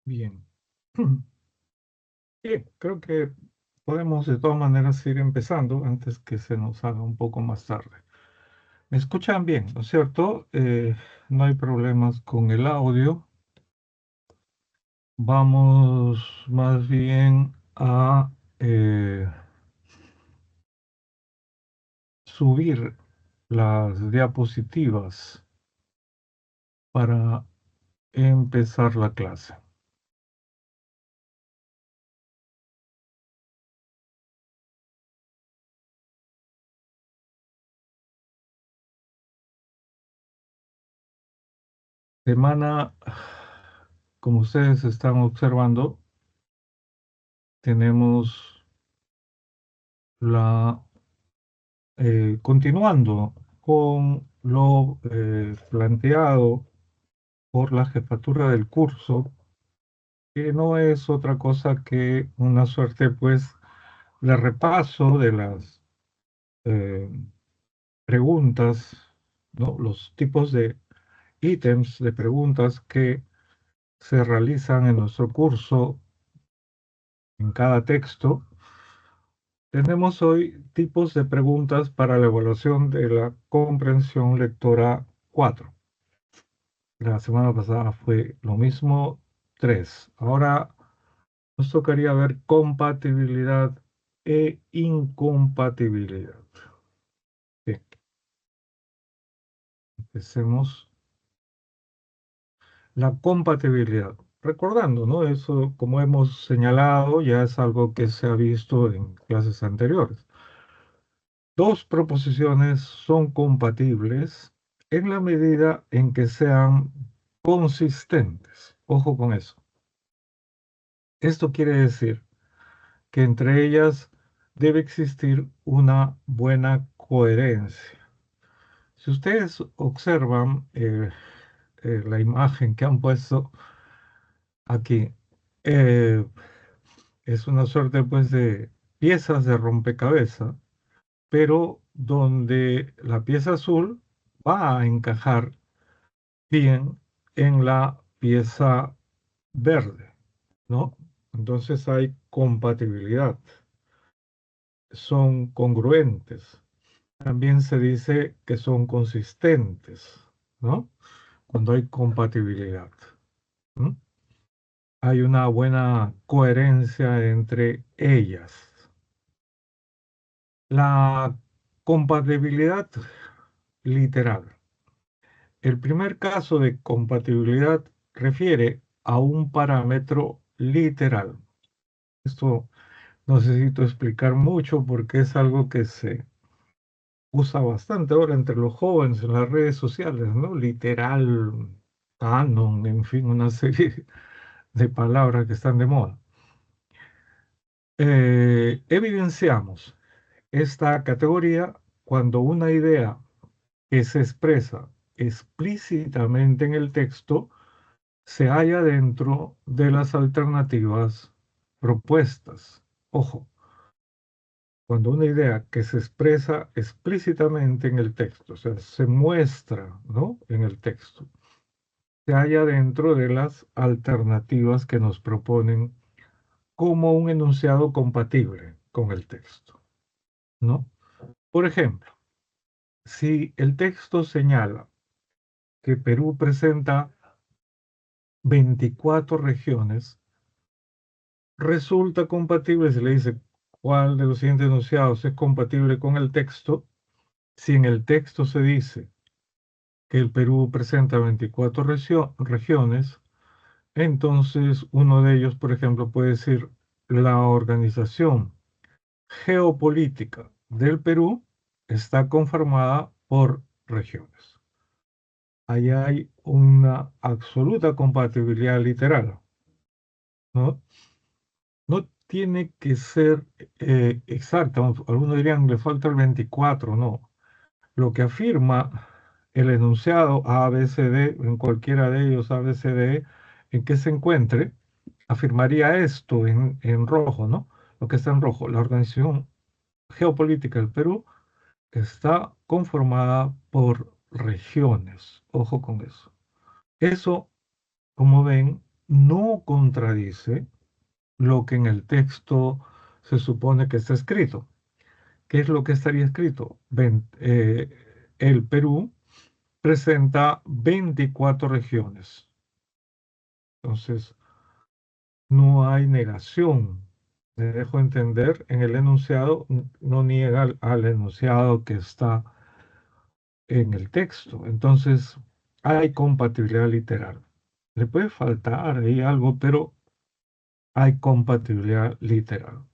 Bien. Bien, creo que podemos de todas maneras ir empezando antes que se nos haga un poco más tarde. ¿Me escuchan bien, no es cierto? No hay problemas con el audio. Vamos más bien a subir las diapositivas para empezar la clase. Semana, como ustedes están observando, tenemos la continuando con lo planteado por la jefatura del curso, que no es otra cosa que una suerte, pues, de repaso de las eh, preguntas, ¿no? Los tipos de ítems de preguntas que se realizan en nuestro curso en cada texto. Tenemos hoy tipos de preguntas para la evaluación de la comprensión lectora 4. La semana pasada fue lo mismo, 3. Ahora nos tocaría ver compatibilidad e incompatibilidad. Bien, empecemos. La compatibilidad. Recordando, ¿no? Eso, como hemos señalado, ya es algo que se ha visto en clases anteriores. Dos proposiciones son compatibles en la medida en que sean consistentes. Ojo con eso. Esto quiere decir que entre ellas debe existir una buena coherencia. Si ustedes observan la imagen que han puesto aquí, eh, es una suerte pues de piezas de rompecabezas, pero donde la pieza azul va a encajar bien en la pieza verde, ¿no? Entonces hay compatibilidad, son congruentes. También se dice que son consistentes, ¿no? Cuando hay compatibilidad. ¿M? Hay una buena coherencia entre ellas. La compatibilidad literal. El primer caso de compatibilidad refiere a un parámetro literal. Esto no necesito explicar mucho porque es algo que se usa bastante ahora entre los jóvenes en las redes sociales, ¿no? Literal, canon, en fin, una serie de palabras que están de moda. Evidenciamos esta categoría cuando una idea que se expresa explícitamente en el texto se halla dentro de las alternativas propuestas. Ojo, cuando una idea que se expresa explícitamente en el texto, o sea, se muestra, ¿no? En el texto, se halla dentro de las alternativas que nos proponen como un enunciado compatible con el texto, ¿no? Por ejemplo, si el texto señala que Perú presenta 24 regiones, resulta compatible, se le dice cuál de los siguientes enunciados es compatible con el texto. Si en el texto se dice que el Perú presenta 24 regiones, entonces uno de ellos, por ejemplo, puede decir la organización geopolítica del Perú está conformada por regiones. Ahí hay una absoluta compatibilidad literal, ¿no? No tiene que ser exacta. Algunos dirían, le falta el 24, no. Lo que afirma el enunciado A, B, C, D, en cualquiera de ellos A, B, C, D, en que se encuentre, afirmaría esto en rojo, ¿no? Lo que está en rojo, la organización geopolítica del Perú está conformada por regiones. Ojo con eso. Eso, como ven, no contradice lo que en el texto se supone que está escrito. ¿Qué es lo que estaría escrito? El Perú presenta 24 regiones. Entonces, no hay negación. Me dejo entender, en el enunciado no niega al enunciado que está en el texto. Entonces, hay compatibilidad literal. Le puede faltar ahí algo, pero hay compatibilidad literal.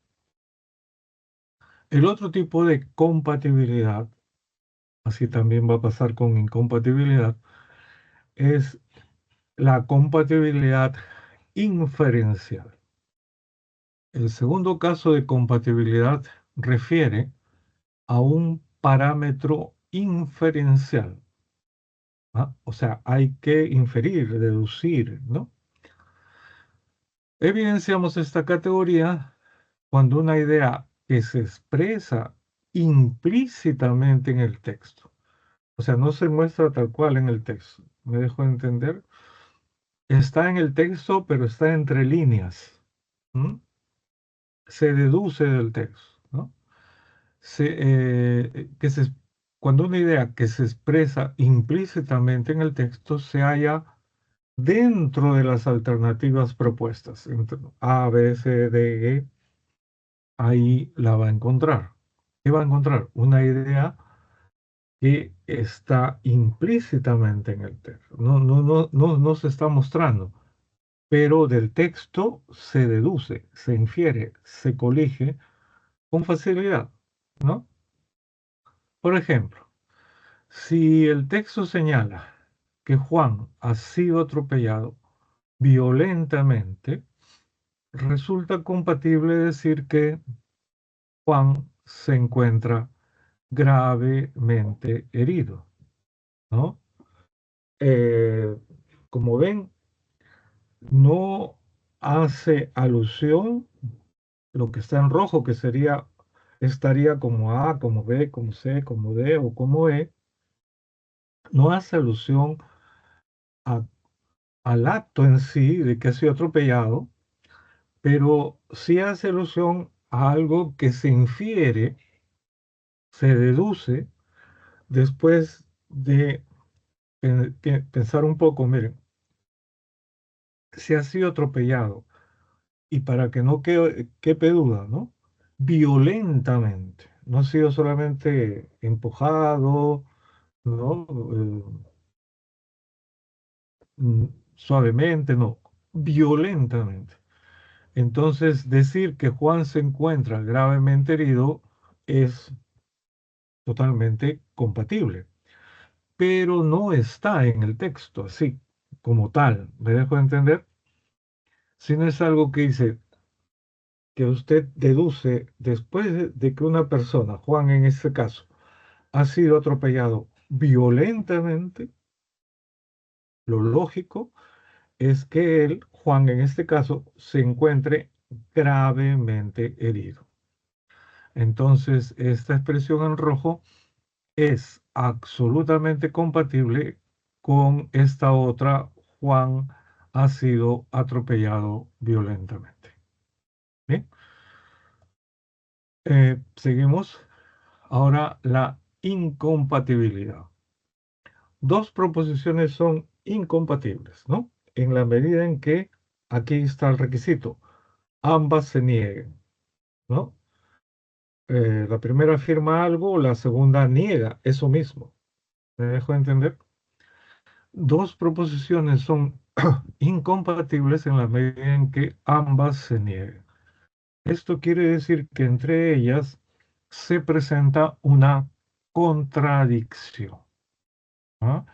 El otro tipo de compatibilidad, así también va a pasar con incompatibilidad, es la compatibilidad inferencial. El segundo caso de compatibilidad refiere a un parámetro inferencial. ¿Ah? O sea, hay que inferir, deducir, ¿no? Evidenciamos esta categoría cuando una idea que se expresa implícitamente en el texto, o sea, no se muestra tal cual en el texto, me dejo entender, está en el texto, pero está entre líneas, ¿m? Se deduce del texto, ¿no? Se, que se, cuando una idea que se expresa implícitamente en el texto se halla dentro de las alternativas propuestas, entre A, B, C, D, E, ahí la va a encontrar. ¿Qué va a encontrar? Una idea que está implícitamente en el texto. No se está mostrando, pero del texto se deduce, se infiere, se colige con facilidad, ¿no? Por ejemplo, si el texto señala que Juan ha sido atropellado violentamente, resulta compatible decir que Juan se encuentra gravemente herido, ¿no? Eh, como ven, no hace alusión lo que está en rojo, que estaría como A, como B, como C, como D o como E, no hace alusión a- al acto en sí de que ha sido atropellado, pero sí hace alusión a algo que se infiere, se deduce después de pensar un poco. Miren, si ha sido atropellado, y para que no quepe duda, ¿no? Violentamente, no ha sido solamente empujado, ¿no? Mm, Suavemente, no, violentamente. Entonces, decir que Juan se encuentra gravemente herido es totalmente compatible, pero no está en el texto así como tal. ¿Me dejo entender? Sino es algo que dice que usted deduce después de que una persona, Juan en este caso, ha sido atropellado violentamente, lo lógico es que él, Juan en este caso, se encuentre gravemente herido. Entonces, esta expresión en rojo es absolutamente compatible con esta otra: Juan ha sido atropellado violentamente. ¿Bien? Seguimos. Ahora, la incompatibilidad. Dos proposiciones son incompatibles, ¿no? En la medida en que aquí está el requisito, ambas se nieguen, ¿no? La primera afirma algo, la segunda niega eso mismo. ¿Me dejo entender? Dos proposiciones son incompatibles en la medida en que ambas se nieguen. Esto quiere decir que entre ellas se presenta una contradicción. ¿Ah?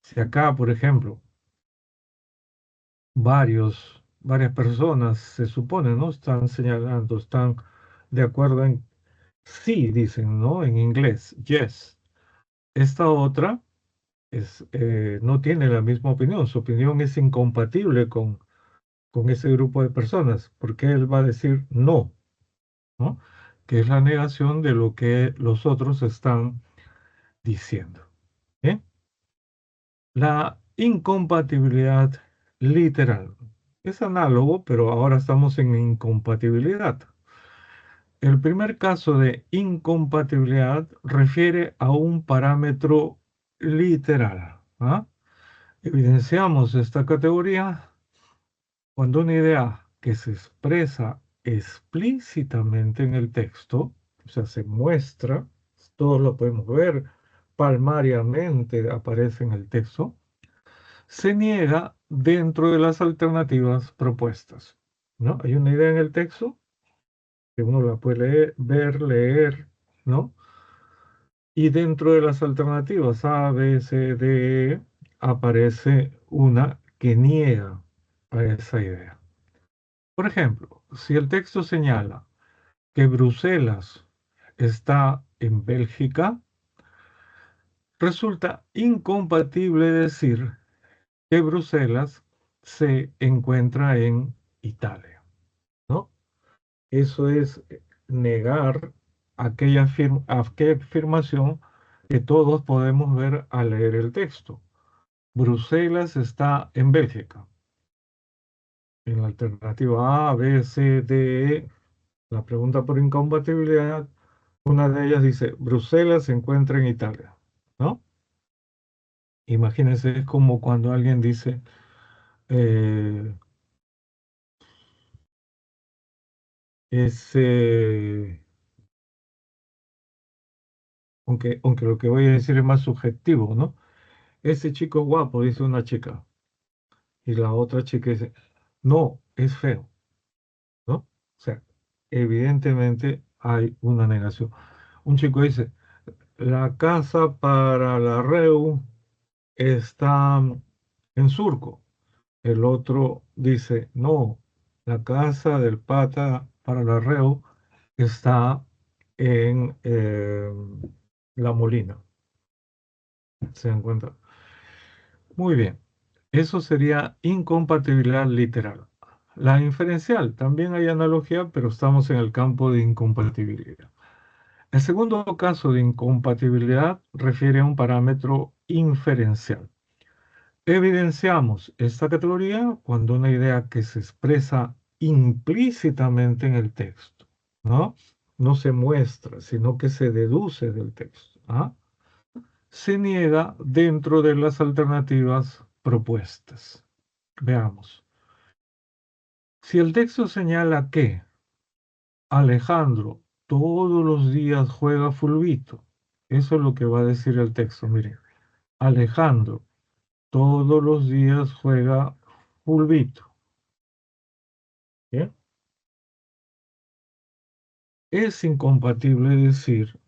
Si acá, por ejemplo, varias personas se supone, ¿no? Están señalando, están de acuerdo en sí, dicen, ¿no? En inglés, yes. Esta otra no tiene la misma opinión, su opinión es incompatible con ese grupo de personas, porque él va a decir no, ¿no? Que es la negación de lo que los otros están diciendo. ¿Bien? La incompatibilidad literal. Es análogo, pero ahora estamos en incompatibilidad. El primer caso de incompatibilidad refiere a un parámetro literal. ¿Ah? Evidenciamos esta categoría cuando una idea que se expresa explícitamente en el texto, o sea, se muestra, todos lo podemos ver, palmariamente aparece en el texto, se niega dentro de las alternativas propuestas. ¿No? Hay una idea en el texto que uno la puede leer, ¿no? Y dentro de las alternativas A, B, C, D, E, aparece una que niega a esa idea. Por ejemplo, si el texto señala que Bruselas está en Bélgica, resulta incompatible decir que Bruselas se encuentra en Italia, ¿no? Eso es negar aquella afirmación que todos podemos ver al leer el texto. Bruselas está en Bélgica. En la alternativa A, B, C, D, E, la pregunta por incompatibilidad, una de ellas dice, Bruselas se encuentra en Italia, ¿no? Imagínense, es como cuando alguien dice, eh, ese, aunque lo que voy a decir es más subjetivo, ¿no? Ese chico es guapo, dice una chica, y la otra chica dice, no, es feo, ¿no? O sea, evidentemente hay una negación. Un chico dice, la casa para la REU está en Surco. El otro dice, no, la casa del pata para la REU está en La Molina. ¿Se dan cuenta? Muy bien. Eso sería incompatibilidad literal. La inferencial, también hay analogía, pero estamos en el campo de incompatibilidad. El segundo caso de incompatibilidad refiere a un parámetro inferencial. Evidenciamos esta categoría cuando una idea que se expresa implícitamente en el texto, ¿no? No se muestra, sino que se deduce del texto, ¿ah? Se niega dentro de las alternativas propuestas. Veamos. Si el texto señala que Alejandro todos los días juega fulbito, eso es lo que va a decir el texto. Miren, Alejandro todos los días juega fulbito. ¿Bien? Es incompatible decir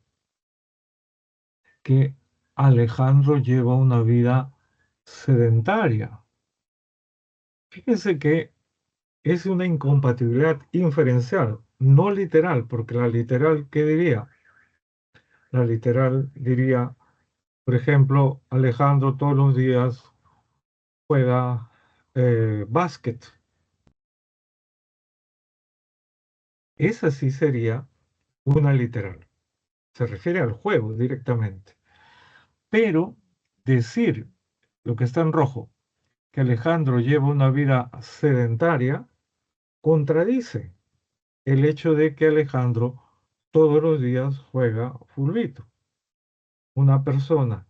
que Alejandro lleva una vida sedentaria. Fíjense que es una incompatibilidad inferencial, no literal, porque la literal, ¿qué diría? La literal diría, por ejemplo, Alejandro todos los días juega básquet. Esa sí sería una literal. Se refiere al juego directamente. Pero decir lo que está en rojo, que Alejandro lleva una vida sedentaria, contradice el hecho de que Alejandro todos los días juega fulbito. Una persona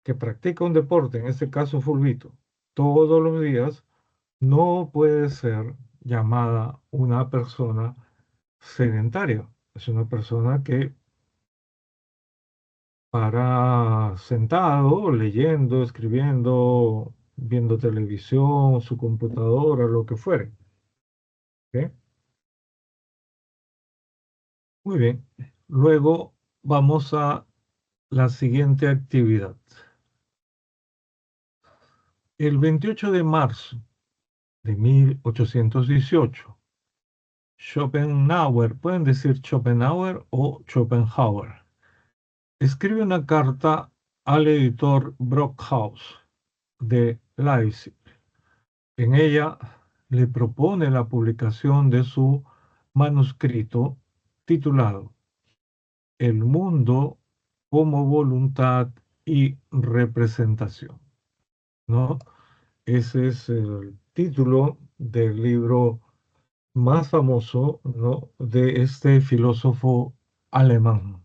que practica un deporte, en este caso fulbito, todos los días, no puede ser llamada una persona sedentaria. Es una persona que para sentado, leyendo, escribiendo, viendo televisión, su computadora, lo que fuere. ¿Ok? Muy bien. Luego vamos a la siguiente actividad. El 28 de marzo de 1818, Schopenhauer, pueden decir Schopenhauer o Schopenhauer, escribe una carta al editor Brockhaus de Leipzig. En ella le propone la publicación de su manuscrito titulado El mundo como voluntad y representación, ¿no? Ese es el título del libro más famoso, ¿no?, de este filósofo alemán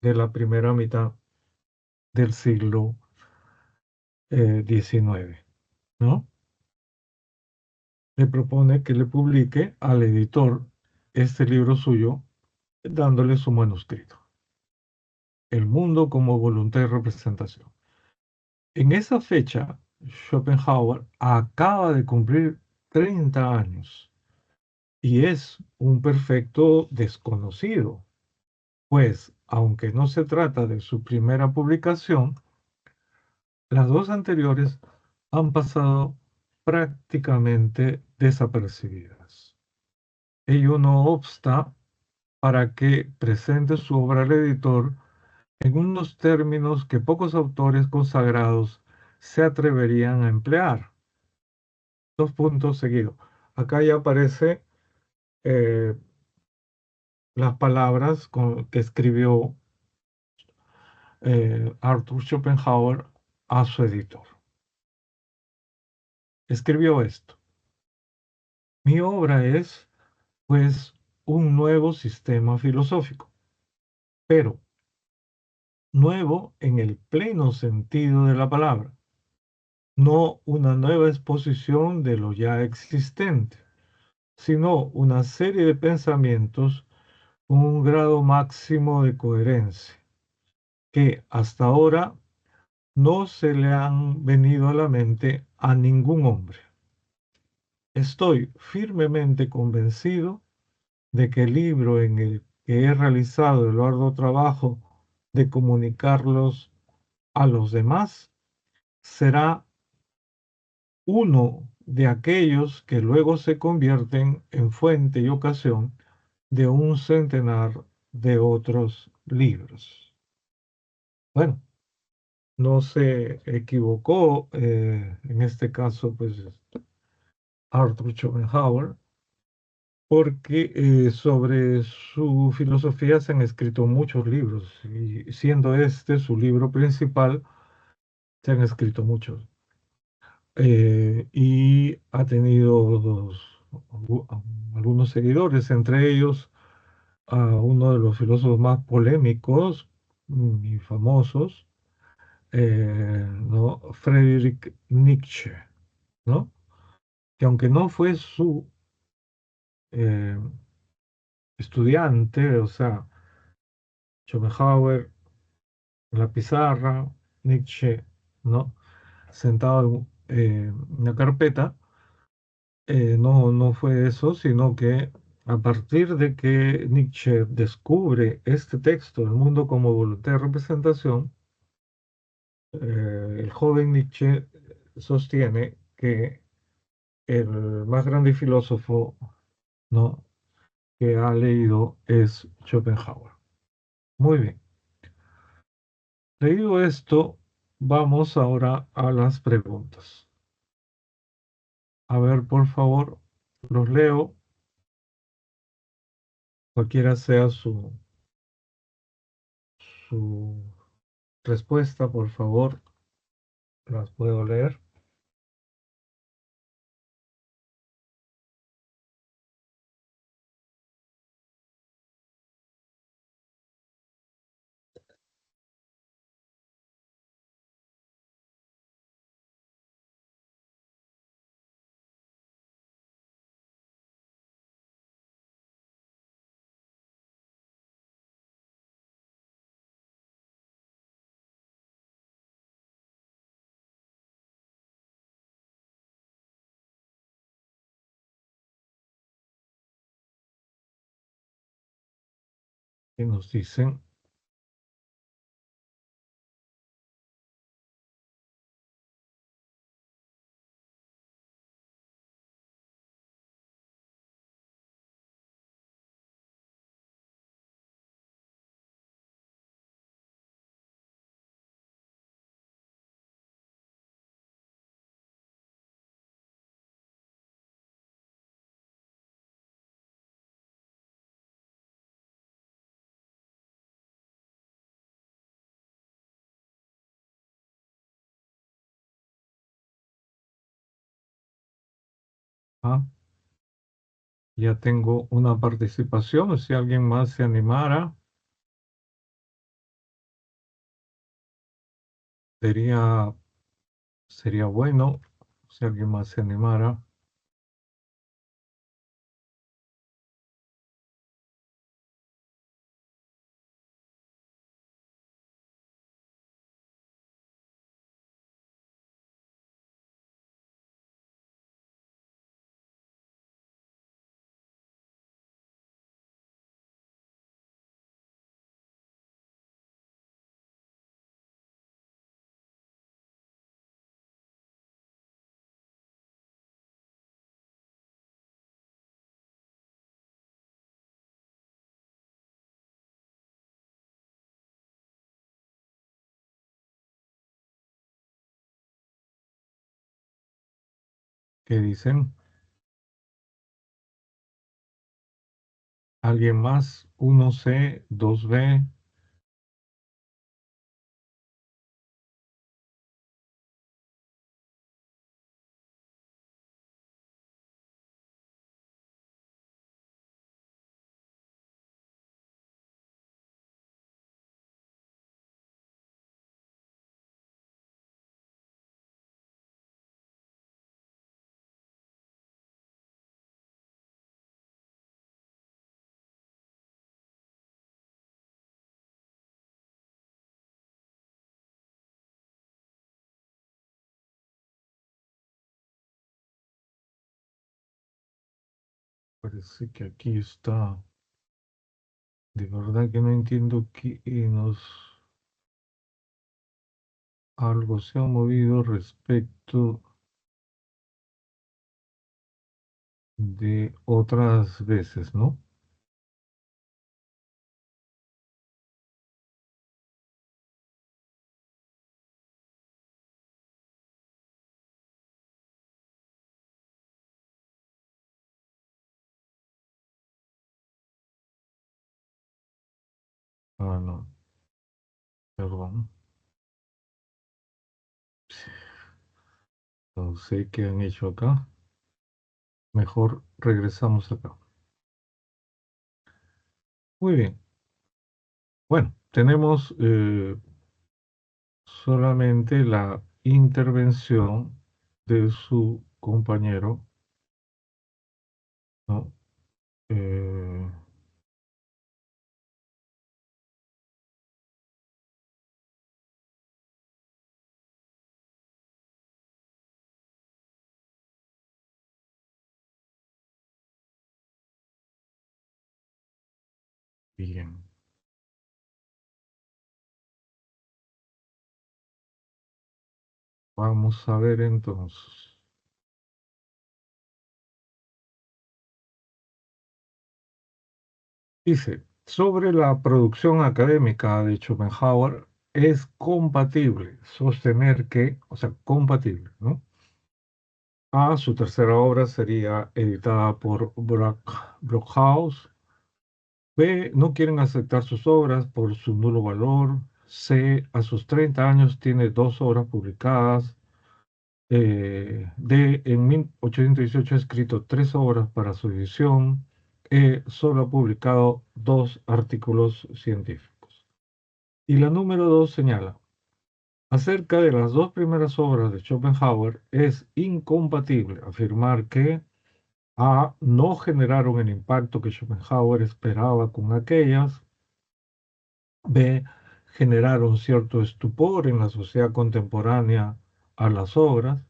de la primera mitad del siglo XIX, ¿no? Le propone que le publique al editor este libro suyo, dándole su manuscrito, El mundo como voluntad y representación. En esa fecha, Schopenhauer acaba de cumplir 30 años y es un perfecto desconocido, pues, aunque no se trata de su primera publicación, las dos anteriores han pasado prácticamente desapercibidas. Ello no obsta para que presente su obra al editor en unos términos que pocos autores consagrados se atreverían a emplear. Dos puntos seguidos. Acá ya aparece eh, las palabras que escribió Arthur Schopenhauer a su editor. Escribió esto: mi obra es, pues, un nuevo sistema filosófico, pero nuevo en el pleno sentido de la palabra, no una nueva exposición de lo ya existente, sino una serie de pensamientos con un grado máximo de coherencia que hasta ahora no se le han venido a la mente a ningún hombre. Estoy firmemente convencido de que el libro en el que he realizado el arduo trabajo de comunicarlos a los demás será uno de aquellos que luego se convierten en fuente y ocasión de un centenar de otros libros. Bueno, no se equivocó, en este caso, pues Arthur Schopenhauer, porque sobre su filosofía se han escrito muchos libros, y siendo este su libro principal, se han escrito muchos. Y ha tenido algunos seguidores, entre ellos a uno de los filósofos más polémicos y famosos, ¿no?, Friedrich Nietzsche, ¿no?, que aunque no fue su eh, estudiante, o sea, Schopenhauer en la pizarra, Nietzsche, ¿no?, sentado en una carpeta, no fue eso, sino que a partir de que Nietzsche descubre este texto, El mundo como voluntad de representación, el joven Nietzsche sostiene que el más grande filósofo, ¿no?, que ha leído es Schopenhauer. Muy bien. Leído esto, vamos ahora a las preguntas. A ver, por favor, los leo, cualquiera sea su respuesta, por favor, las puedo leer. Y nos dicen, Ah, ya tengo una participación. Si alguien más se animara, sería, sería bueno. Si alguien más se animara. ¿Qué dicen? ¿Alguien más? 1C, 2B. Parece que aquí está. De verdad que no entiendo que algo se ha movido respecto de otras veces, ¿no? Ah, no, perdón. No sé qué han hecho acá. Mejor regresamos acá. Muy bien. Bueno, tenemos solamente la intervención de su compañero, ¿no? Eh, bien. Vamos a ver entonces. Dice, sobre la producción académica de Schopenhauer, es compatible sostener que, o sea, compatible, ¿no? A, su tercera obra sería editada por Brockhaus. B, no quieren aceptar sus obras por su nulo valor. C, a sus 30 años tiene dos obras publicadas. D, en 1818 ha escrito tres obras para su edición. E, solo ha publicado dos artículos científicos. Y la número dos señala, acerca de las dos primeras obras de Schopenhauer, es incompatible afirmar que A, no generaron el impacto que Schopenhauer esperaba con aquellas. B, generaron cierto estupor en la sociedad contemporánea a las obras.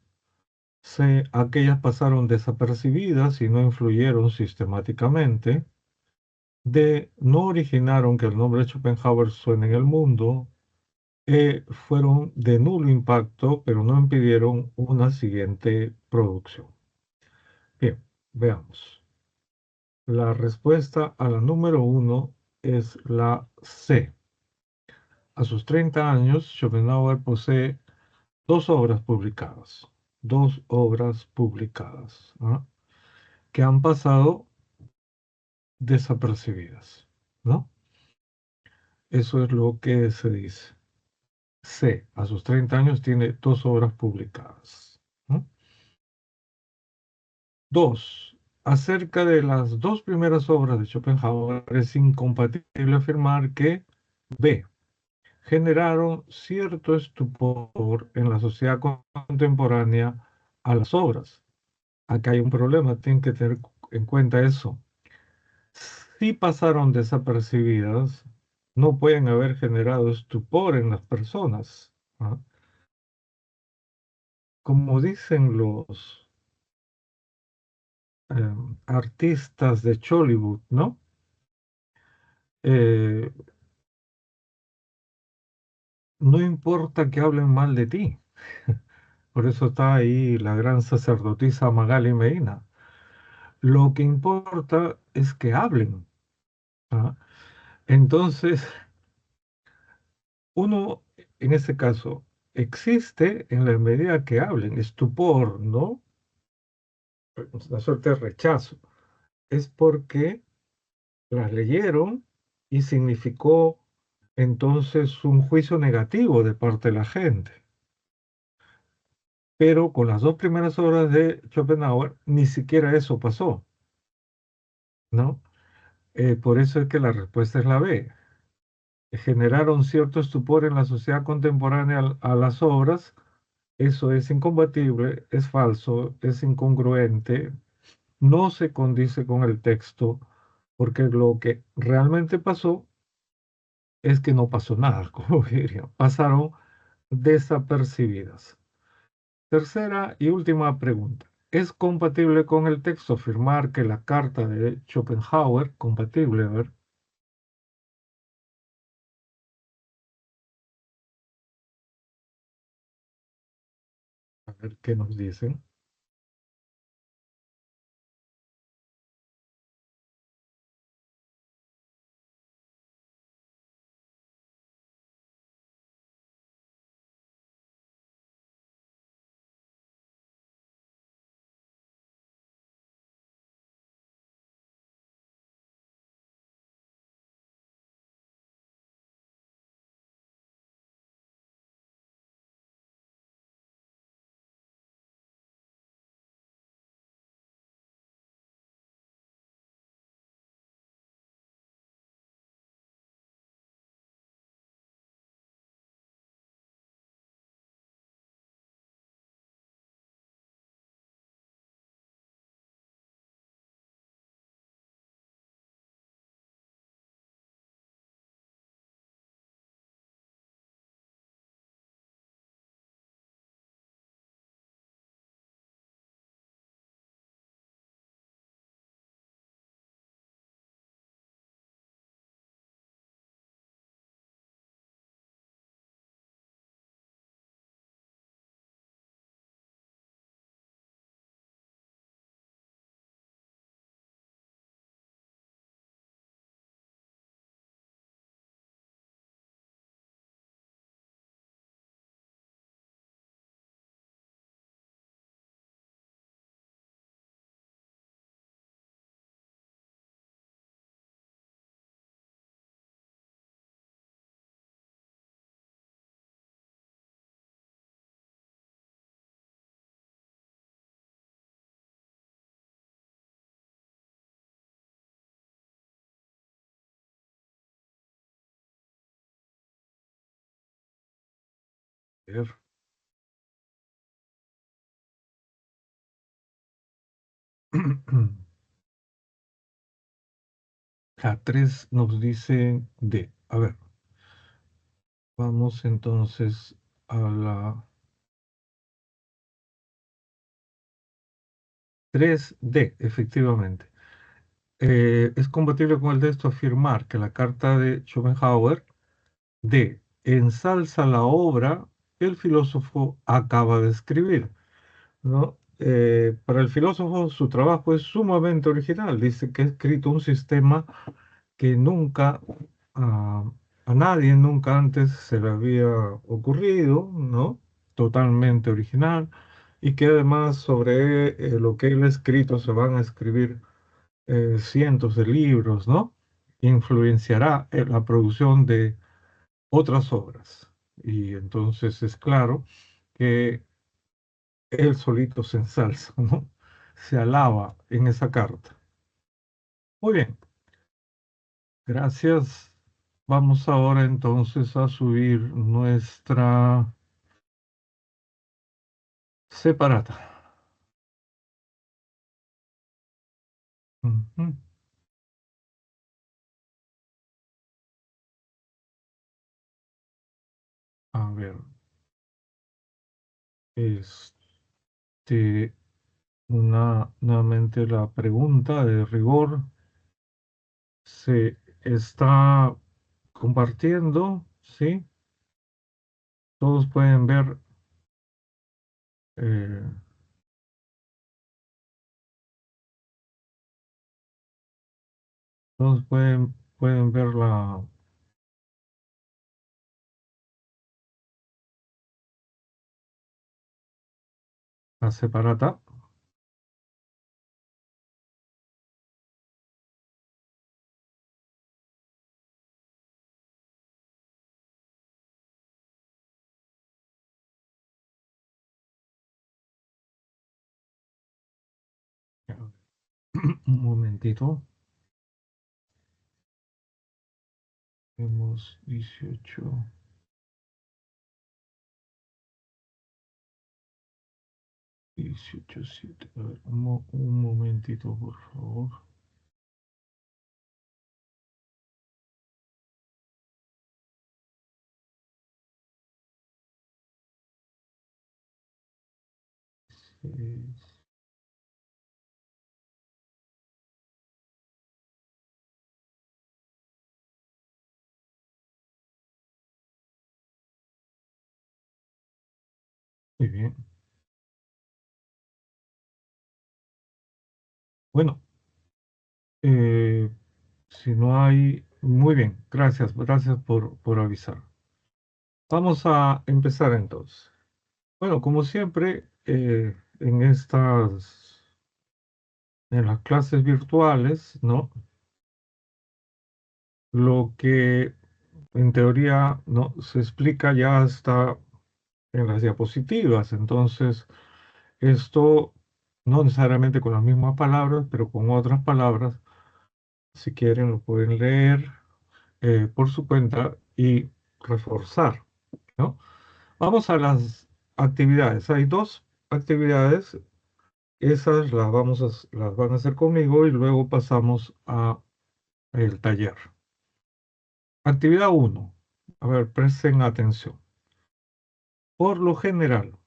C, aquellas pasaron desapercibidas y no influyeron sistemáticamente. D, no originaron que el nombre de Schopenhauer suene en el mundo. E, fueron de nulo impacto, pero no impidieron una siguiente producción. Bien, veamos. La respuesta a la número uno es la C. A sus 30 años, Schopenhauer posee dos obras publicadas, ¿no? Que han pasado desapercibidas, ¿no? Eso es lo que se dice. C, a sus 30 años tiene dos obras publicadas, ¿no? Dos, acerca de las dos primeras obras de Schopenhauer, es incompatible afirmar que B. Generaron cierto estupor en la sociedad contemporánea a las obras. Acá hay un problema, tienen que tener en cuenta eso. Si pasaron desapercibidas, no pueden haber generado estupor en las personas. ¿Ah? Como dicen los artistas de Chollywood, ¿no? Eh, no importa que hablen mal de ti. Por eso está ahí la gran sacerdotisa Magali Medina. Lo que importa es que hablen. ¿Ah? Entonces, uno, en ese caso, existe en la medida que hablen, estupor, ¿no? Una suerte de rechazo. Es porque las leyeron y significó entonces un juicio negativo de parte de la gente. Pero con las dos primeras obras de Schopenhauer, ni siquiera eso pasó, ¿no? Por eso es que la respuesta es la B. Generaron cierto estupor en la sociedad contemporánea a las obras. Eso es incompatible, es falso, es incongruente, no se condice con el texto, porque lo que realmente pasó es que no pasó nada, como diría, pasaron desapercibidas. Tercera y última pregunta. ¿Es compatible con el texto afirmar que la carta de Schopenhauer, compatible, a ver qué nos dicen? A ver. La 3 nos dice D. A ver, vamos entonces a la 3D, efectivamente. Es compatible con el texto afirmar que la carta de Schopenhauer D ensalza la obra que el filósofo acaba de escribir, ¿no? Para el filósofo su trabajo es sumamente original. Dice que ha escrito un sistema que nunca a, a nadie nunca antes se le había ocurrido, ¿no? Totalmente original, y que además sobre lo que él ha escrito se van a escribir cientos de libros, ¿no? Influenciará en la producción de otras obras. Y entonces es claro que él solito se ensalza, ¿no? se alaba en esa carta. Muy bien, gracias. Vamos ahora entonces a subir nuestra separata. Ujú. A ver, este, nuevamente la pregunta de rigor se está compartiendo, ¿sí? Todos pueden ver, eh, todos pueden ver la separata. Un momentito. Tenemos 18, 18:7. A ver, un momentito, por favor. Eh, Muy bien. Bueno, eh, si no hay... Muy bien, gracias por avisar. Vamos a empezar entonces. Bueno, como siempre, en las clases virtuales, ¿no? Lo que en teoría no se explica ya está en las diapositivas. Entonces, esto no necesariamente con las mismas palabras, pero con otras palabras, si quieren, lo pueden leer por su cuenta y reforzar, ¿no? Vamos a las actividades. Hay dos actividades. Esas las van a hacer conmigo y luego pasamos a el taller. Actividad uno. A ver, presten atención. Por lo general,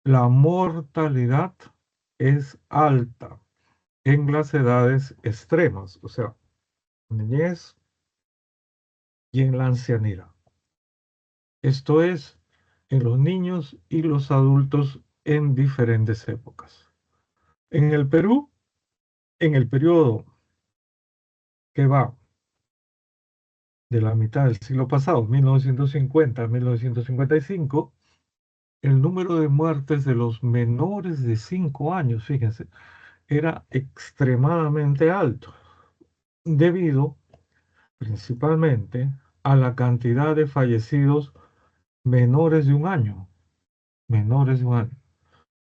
la mortalidad es alta en las edades extremas, o sea, niñez y en la ancianidad. Esto es, en los niños y los adultos en diferentes épocas. En el Perú, en el periodo que va de la mitad del siglo pasado, 1950 a 1955, el número de muertes de los menores de 5 años, fíjense, era extremadamente alto, debido principalmente a la cantidad de fallecidos menores de un año, menores de un año,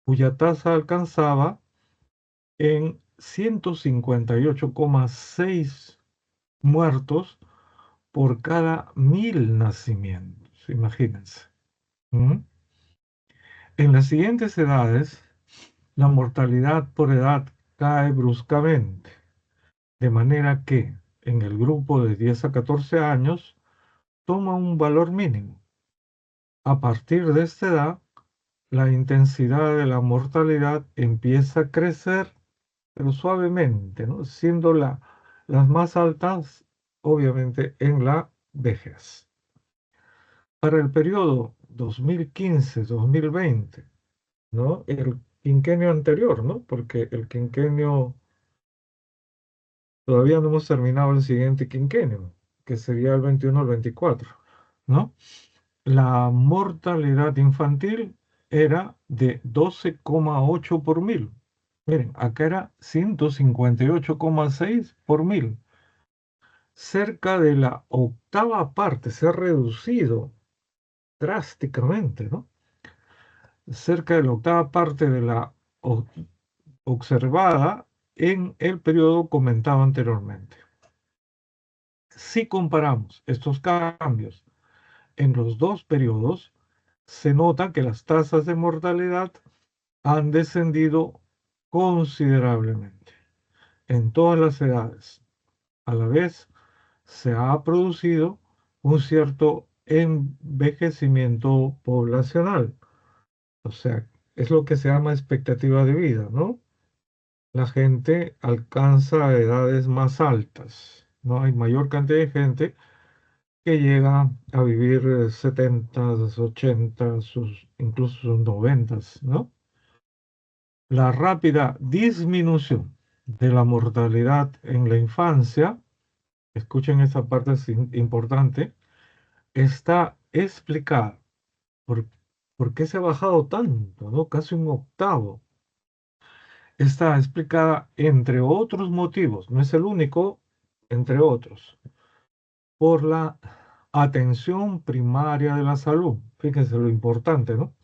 cuya tasa alcanzaba en 158,6 muertos por cada 1.000 nacimientos, imagínense. ¿Mm? En las siguientes edades, la mortalidad por edad cae bruscamente, de manera que en el grupo de 10 a 14 años toma un valor mínimo. A partir de esta edad, la intensidad de la mortalidad empieza a crecer, pero suavemente, ¿no? Siendo las más altas, obviamente, en la vejez. Para el periodo 2015-2020, ¿no? El quinquenio anterior, ¿no? Porque el quinquenio, todavía no hemos terminado el siguiente quinquenio, que sería el 21 al 24, ¿no? La mortalidad infantil era de 12,8 por mil. Miren, acá era 158,6 por mil. Cerca de la octava parte, se ha reducido drásticamente, ¿no? Cerca de la octava parte observada en el periodo comentado anteriormente. Si comparamos estos cambios en los dos periodos, se nota que las tasas de mortalidad han descendido considerablemente en todas las edades. A la vez, se ha producido un cierto envejecimiento poblacional. O sea, es lo que se llama expectativa de vida, ¿no? La gente alcanza edades más altas, ¿no? Hay mayor cantidad de gente que llega a vivir 70, 80, incluso sus 90, ¿no? La rápida disminución de la mortalidad en la infancia, escuchen esta parte, es importante, está explicada por, por qué se ha bajado tanto, ¿no? Casi un octavo. Está explicada, entre otros motivos, no es el único, entre otros, por la atención primaria de la salud. Fíjense lo importante, ¿no?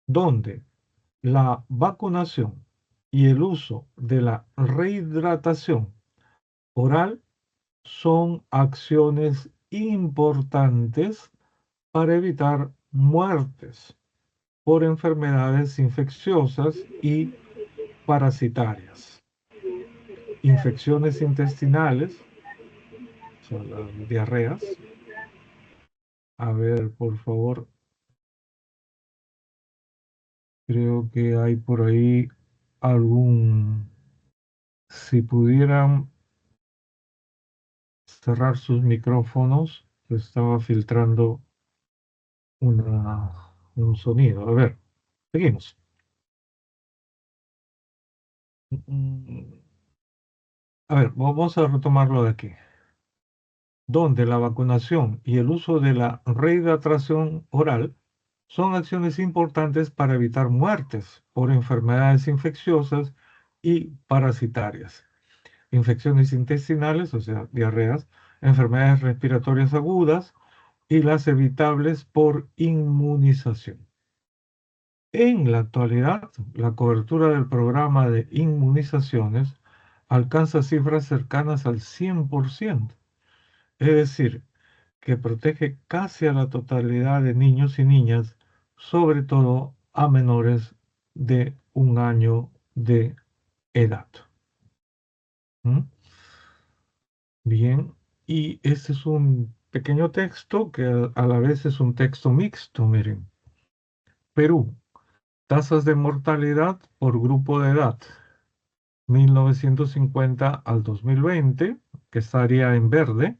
Donde la vacunación y el uso de la rehidratación oral son acciones importantes para evitar muertes por enfermedades infecciosas y parasitarias, infecciones intestinales, o sea, las diarreas. A ver, por favor, creo que hay por ahí algún, si pudieran cerrar sus micrófonos, estaba filtrando un sonido. A ver, seguimos. Mm, A ver, vamos a retomarlo de aquí. Donde la vacunación y el uso de la rehidratación oral son acciones importantes para evitar muertes por enfermedades infecciosas y parasitarias, infecciones intestinales, o sea, diarreas, enfermedades respiratorias agudas y las evitables por inmunización. En la actualidad, la cobertura del programa de inmunizaciones alcanza cifras cercanas al 100%, es decir, que protege casi a la totalidad de niños y niñas, sobre todo a menores de 1 año de edad. ¿Mm? Bien, y este es un pequeño texto que a la vez es un texto mixto, miren. Perú, tasas de mortalidad por grupo de edad, 1950 al 2020, que estaría en verde,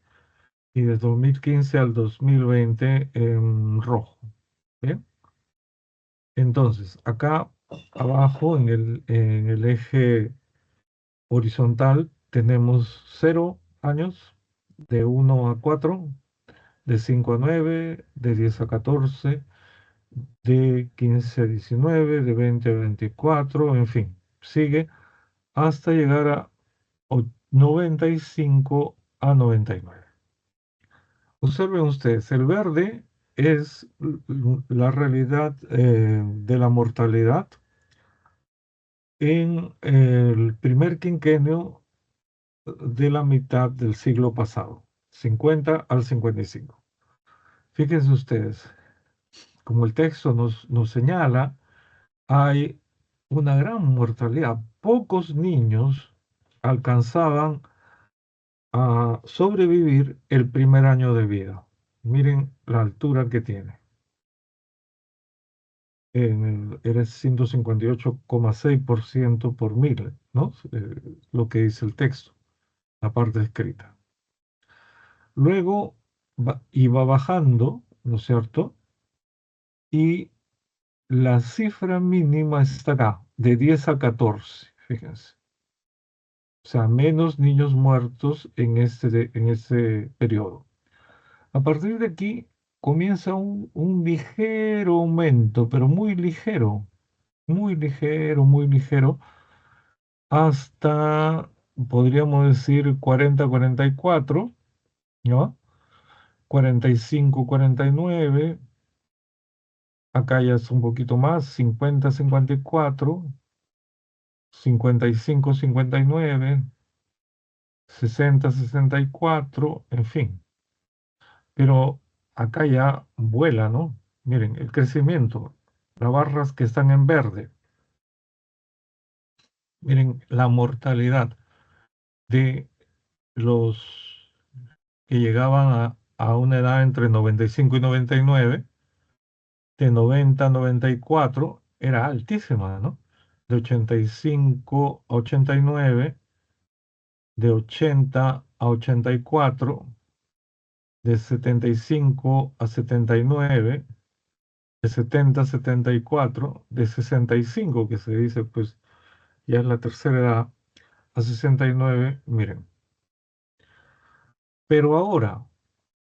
y de 2015 al 2020 en rojo. ¿Bien? Entonces, acá abajo en el eje horizontal tenemos 0 años, de 1 a 4, de 5 a 9, de 10 a 14, de 15 a 19, de 20 a 24, en fin, sigue hasta llegar a 95 a 99. Observen ustedes, el verde es la realidad de la mortalidad en el primer quinquenio de la mitad del siglo pasado, 50 al 55. Fíjense ustedes, como el texto nos señala, hay una gran mortalidad. Pocos niños alcanzaban a sobrevivir el primer año de vida. Miren la altura que tiene. Era 158,6% por mil, ¿no? Lo que dice el texto, la parte escrita. Luego iba bajando, ¿no es cierto? Y la cifra mínima está acá, de 10 a 14, fíjense. O sea, menos niños muertos en este periodo. A partir de aquí comienza un ligero aumento, pero muy ligero, hasta, podríamos decir, 40, 44, ¿no? 45, 49, acá ya es un poquito más, 50, 54, 55, 59, 60, 64, en fin. Pero acá ya vuela, ¿no? Miren, el crecimiento, las barras que están en verde, miren, la mortalidad de los que llegaban a una edad entre 95 y 99, de 90 a 94, era altísima, ¿no? De 85 a 89, de 80 a 84, de 75 a 79, de 70 a 74, de 65, que se dice, pues ya es la tercera edad, a 69, miren. Pero ahora,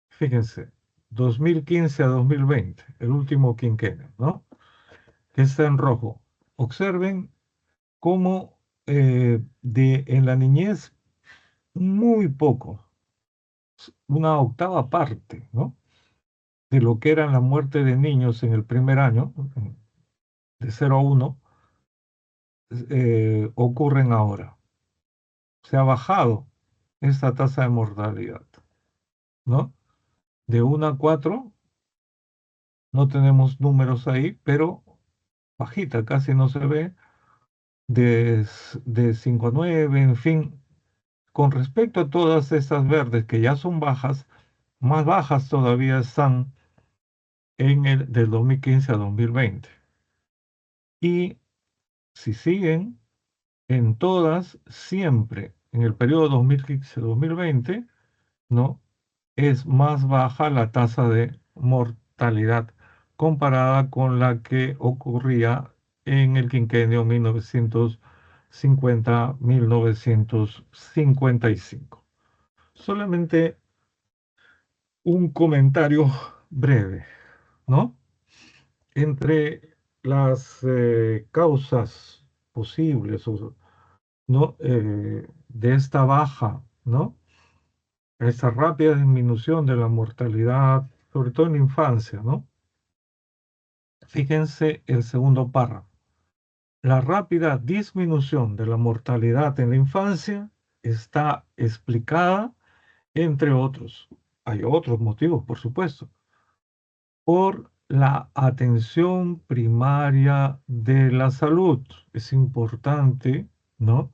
fíjense, 2015 a 2020, el último quinquenio, ¿no? Que está en rojo. Observen cómo en la niñez muy poco, una octava parte, ¿no? De lo que eran la muerte de niños en el primer año, de 0 a 1, ocurren ahora. Se ha bajado esta tasa de mortalidad, ¿no? De 1 a 4 no tenemos números ahí, pero bajita, casi no se ve. De 5 a 9, en fin. Con respecto a todas estas verdes que ya son bajas, más bajas todavía están en el del 2015 a 2020. Y si siguen en todas, siempre en el periodo 2015-2020, ¿no? Es más baja la tasa de mortalidad comparada con la que ocurría en el quinquenio 1950-1955. Solamente un comentario breve, ¿no? Entre las causas posibles, ¿no? De esta baja, ¿no? Esta rápida disminución de la mortalidad, sobre todo en la infancia, ¿no? Fíjense el segundo párrafo. La rápida disminución de la mortalidad en la infancia está explicada, entre otros, hay otros motivos, por supuesto, por la atención primaria de la salud. Es importante, ¿no?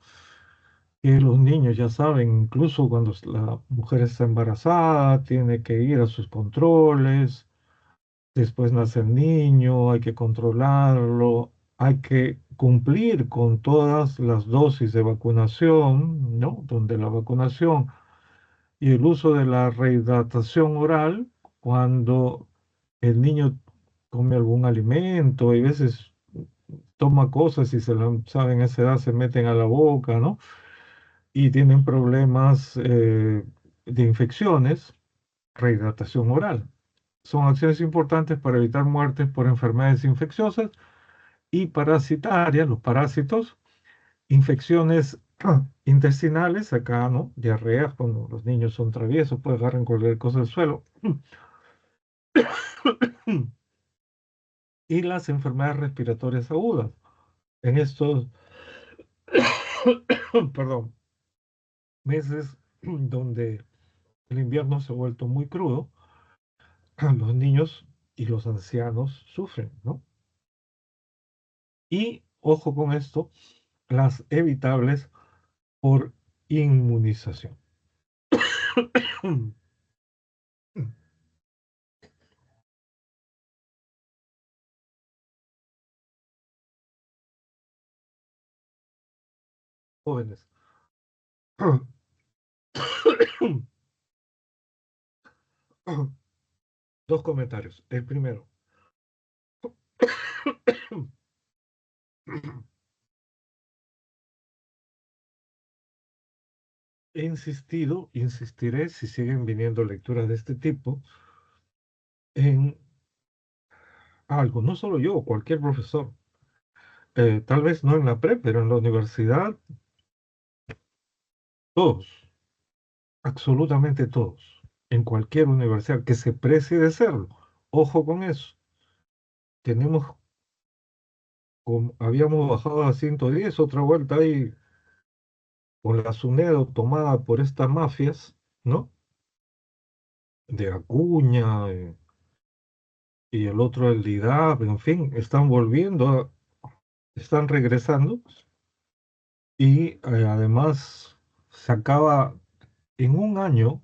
Que los niños ya saben, incluso cuando la mujer está embarazada, tiene que ir a sus controles, después nace el niño, hay que controlarlo, hay que cumplir con todas las dosis de vacunación, ¿no? Donde la vacunación y el uso de la rehidratación oral, cuando el niño come algún alimento, y a veces toma cosas y se la saben a esa edad, se meten a la boca, ¿no? Y tienen problemas de infecciones, rehidratación oral. Son acciones importantes para evitar muertes por enfermedades infecciosas y parasitarias, los parásitos, infecciones intestinales, acá, ¿no? Diarreas, cuando los niños son traviesos, pues agarran cualquier cosa del suelo. Y las enfermedades respiratorias agudas. En estos, perdón, meses donde el invierno se ha vuelto muy crudo, los niños y los ancianos sufren, ¿no? Y ojo con esto, las evitables por inmunización. Jóvenes. Dos comentarios. El primero, he insistido, insistiré si siguen viniendo lecturas de este tipo, en algo, no solo yo, cualquier profesor, tal vez no en la pre, pero en la universidad, todos, absolutamente todos, en cualquier universidad que se precie de serlo. Ojo con eso. Tenemos habíamos bajado a 110, otra vuelta ahí con la SUNEDO tomada por estas mafias, ¿no? De Acuña, y el otro el DIDAB, en fin, están volviendo, están regresando y además se acaba en un año,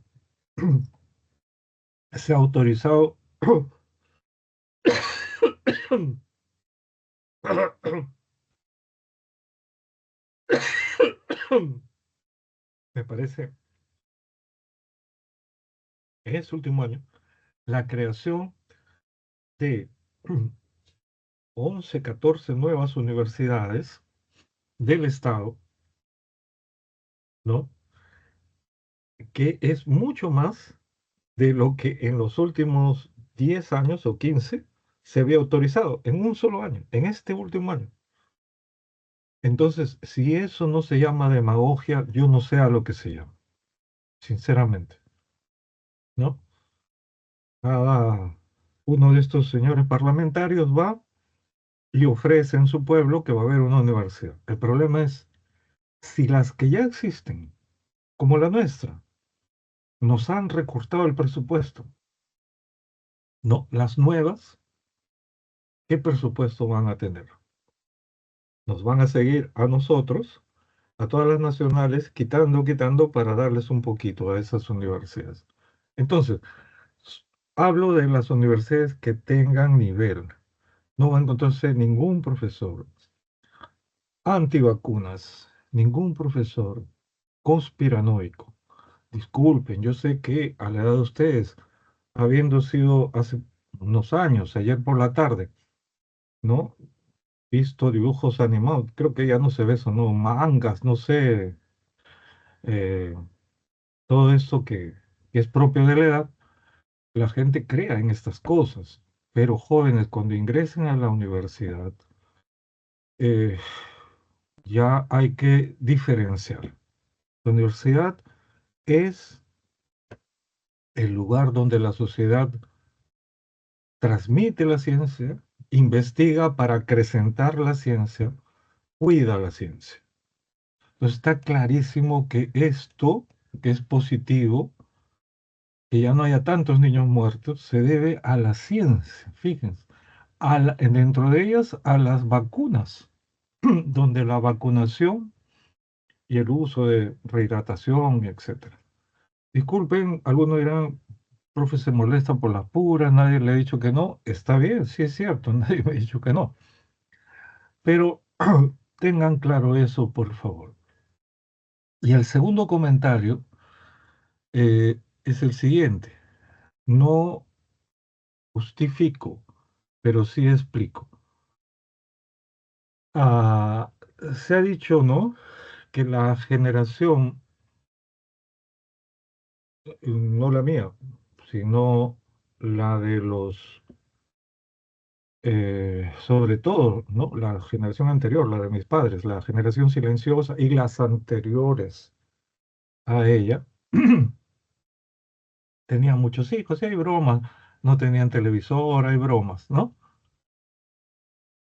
se ha autorizado, me parece, en este último año, la creación de 11, 14 nuevas universidades del Estado, ¿no? Que es mucho más de lo que en los últimos 10 años o 15 se había autorizado en un solo año, en este último año. Entonces, si eso no se llama demagogia, yo no sé a lo que se llama, sinceramente, ¿no? Uno de estos señores parlamentarios va y ofrece en su pueblo que va a haber una universidad. El problema es si las que ya existen, como la nuestra, nos han recortado el presupuesto, no, las nuevas, ¿qué presupuesto van a tener? Nos van a seguir a nosotros, a todas las nacionales, quitando para darles un poquito a esas universidades. Entonces, s- hablo de las universidades que tengan nivel. No va a encontrarse ningún profesor antivacunas, ningún profesor conspiranoico. Disculpen, yo sé que a la edad de ustedes, habiendo sido hace unos años, ayer por la tarde, ¿no? Visto dibujos animados, creo que ya no se ve eso, ¿no? Mangas, no sé, eh, todo esto que es propio de la edad, la gente crea en estas cosas, pero jóvenes cuando ingresen a la universidad, eh, ya hay que diferenciar. La universidad es el lugar donde la sociedad transmite la ciencia, investiga para acrecentar la ciencia, cuida la ciencia. Entonces está clarísimo que esto, que es positivo, que ya no haya tantos niños muertos, se debe a la ciencia, fíjense, dentro de ellas a las vacunas, donde la vacunación y el uso de rehidratación, etcétera. Disculpen, algunos dirán, profe, se molesta por las puras, nadie le ha dicho que no. Está bien, sí es cierto, nadie me ha dicho que no. Pero tengan claro eso, por favor. Y el segundo comentario es el siguiente. No justifico, pero sí explico. Ah, Se ha dicho, ¿no? Que la generación, no la mía, sino la de los, sobre todo, ¿no? La generación anterior, la de mis padres, la generación silenciosa y las anteriores a ella, tenían muchos hijos, y hay bromas, no tenían televisor, hay bromas, ¿no?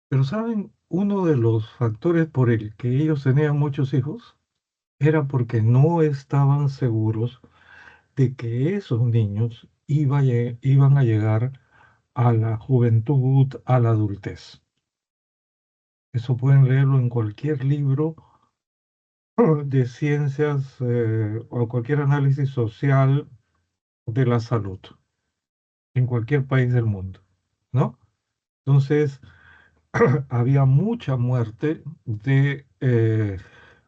Pero ¿saben? Uno de los factores por el que ellos tenían muchos hijos era porque no estaban seguros de que esos niños iban a llegar a la juventud, a la adultez. Eso pueden leerlo en cualquier libro de ciencias o cualquier análisis social de la salud en cualquier país del mundo, ¿no? Entonces, había mucha muerte de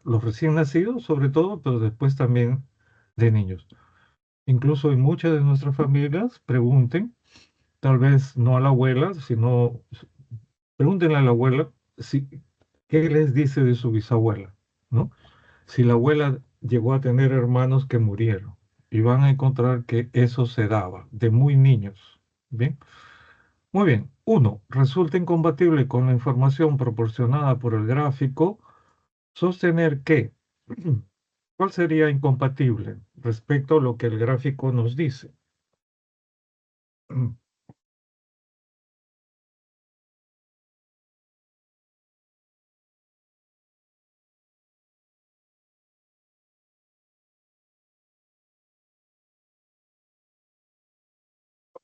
los recién nacidos, sobre todo, pero después también de niños. Incluso en muchas de nuestras familias, pregunten, tal vez no a la abuela, sino pregúntenle a la abuela si, qué les dice de su bisabuela, ¿no? Si la abuela llegó a tener hermanos que murieron, y van a encontrar que eso se daba de muy niños, ¿bien? Muy bien. Uno, resulta incompatible con la información proporcionada por el gráfico sostener que, ¿cuál sería incompatible respecto a lo que el gráfico nos dice?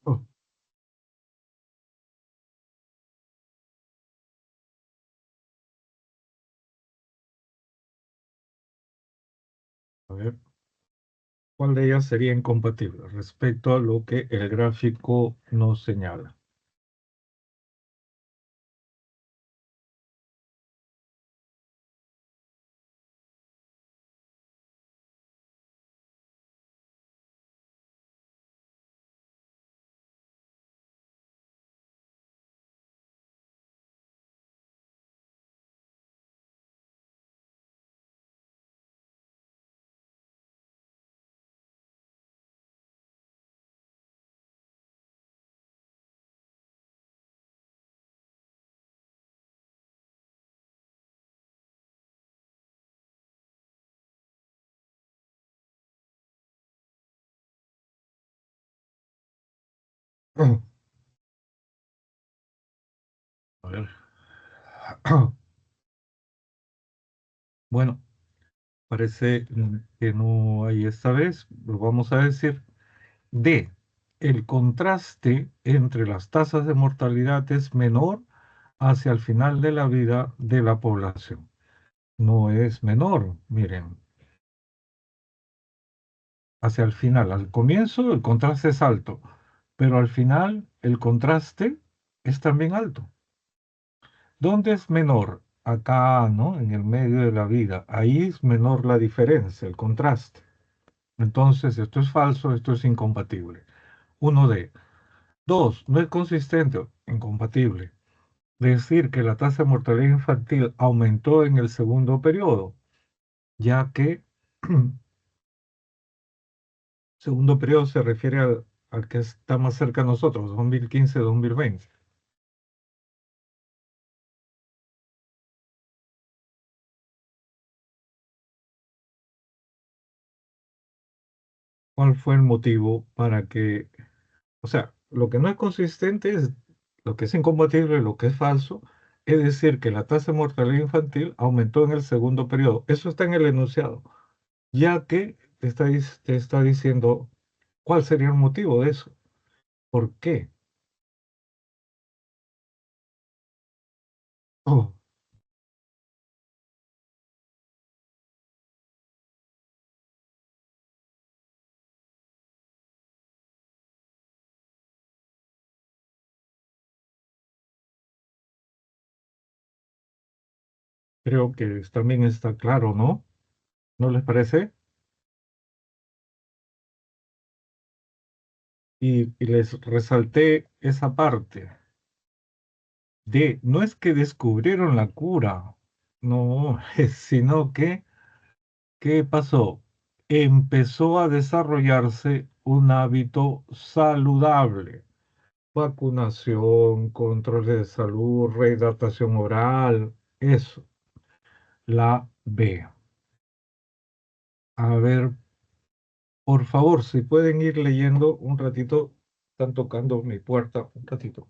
Oh, a ver, ¿cuál de ellas sería incompatible respecto a lo que el gráfico nos señala? Oh, a ver. Bueno, parece que no hay esta vez. Lo vamos a decir. D. El contraste entre las tasas de mortalidad es menor hacia el final de la vida de la población. No es menor, miren, hacia el final. Al comienzo el contraste es alto, pero al final el contraste es también alto. ¿Dónde es menor? Acá, ¿no? En el medio de la vida. Ahí es menor la diferencia, el contraste. Entonces, esto es falso, esto es incompatible. Uno d. Dos, no es consistente, incompatible. Decir que la tasa de mortalidad infantil aumentó en el segundo periodo, ya que segundo periodo se refiere al que está más cerca de nosotros, 2015-2020. ¿Cuál fue el motivo para que, o sea, lo que no es consistente es lo que es incompatible, lo que es falso, es decir, que la tasa de mortalidad infantil aumentó en el segundo periodo. Eso está en el enunciado, ya que te está diciendo cuál sería el motivo de eso. ¿Por qué? Oh, creo que también está claro, ¿no? ¿No les parece? Y les resalté esa parte de, no es que descubrieron la cura, no, sino que, ¿qué pasó? Empezó a desarrollarse un hábito saludable. Vacunación, control de salud, rehidratación oral, eso, la B. A ver, por favor, si pueden ir leyendo un ratito, están tocando mi puerta, un ratito.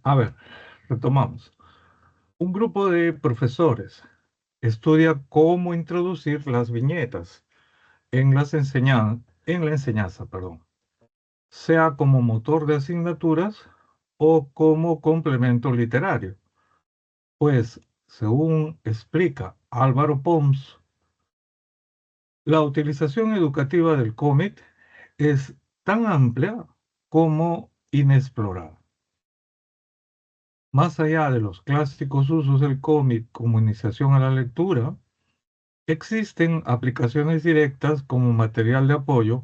A ver, retomamos. Un grupo de profesores estudia cómo introducir las viñetas en la enseñanza, perdón. sea como motor de asignaturas o como complemento literario. Pues, según explica Álvaro Pons, la utilización educativa del cómic es tan amplia como inexplorada. Más allá de los clásicos usos del cómic como iniciación a la lectura, existen aplicaciones directas como material de apoyo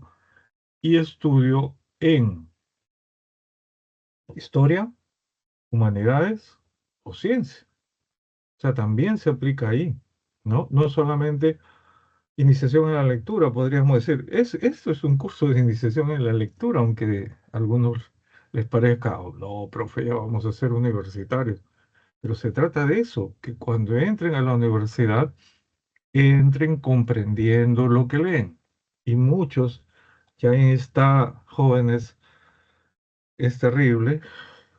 y estudio en historia, humanidades o ciencia. O sea, también se aplica ahí, ¿no? No solamente iniciación en la lectura, podríamos decir. Esto es un curso de iniciación en la lectura, aunque a algunos les parezca, "Oh, no, profe, ya vamos a ser universitarios". Pero se trata de eso, que cuando entren a la universidad, entren comprendiendo lo que leen. Y muchos, ya está jóvenes, es terrible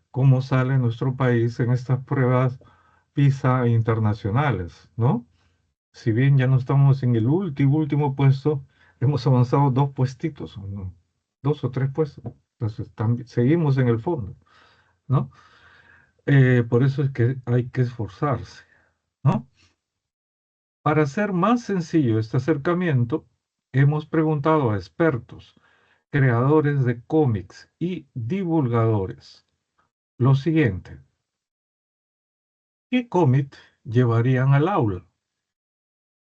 cómo sale nuestro país en estas pruebas PISA internacionales, ¿no? Si bien ya no estamos en el último puesto, hemos avanzado dos puestitos, ¿no? Dos o tres puestos. Entonces, seguimos en el fondo, ¿no? Por eso es que hay que esforzarse, ¿no? Para hacer más sencillo este acercamiento, hemos preguntado a expertos, creadores de cómics y divulgadores lo siguiente: ¿qué cómic llevarían al aula?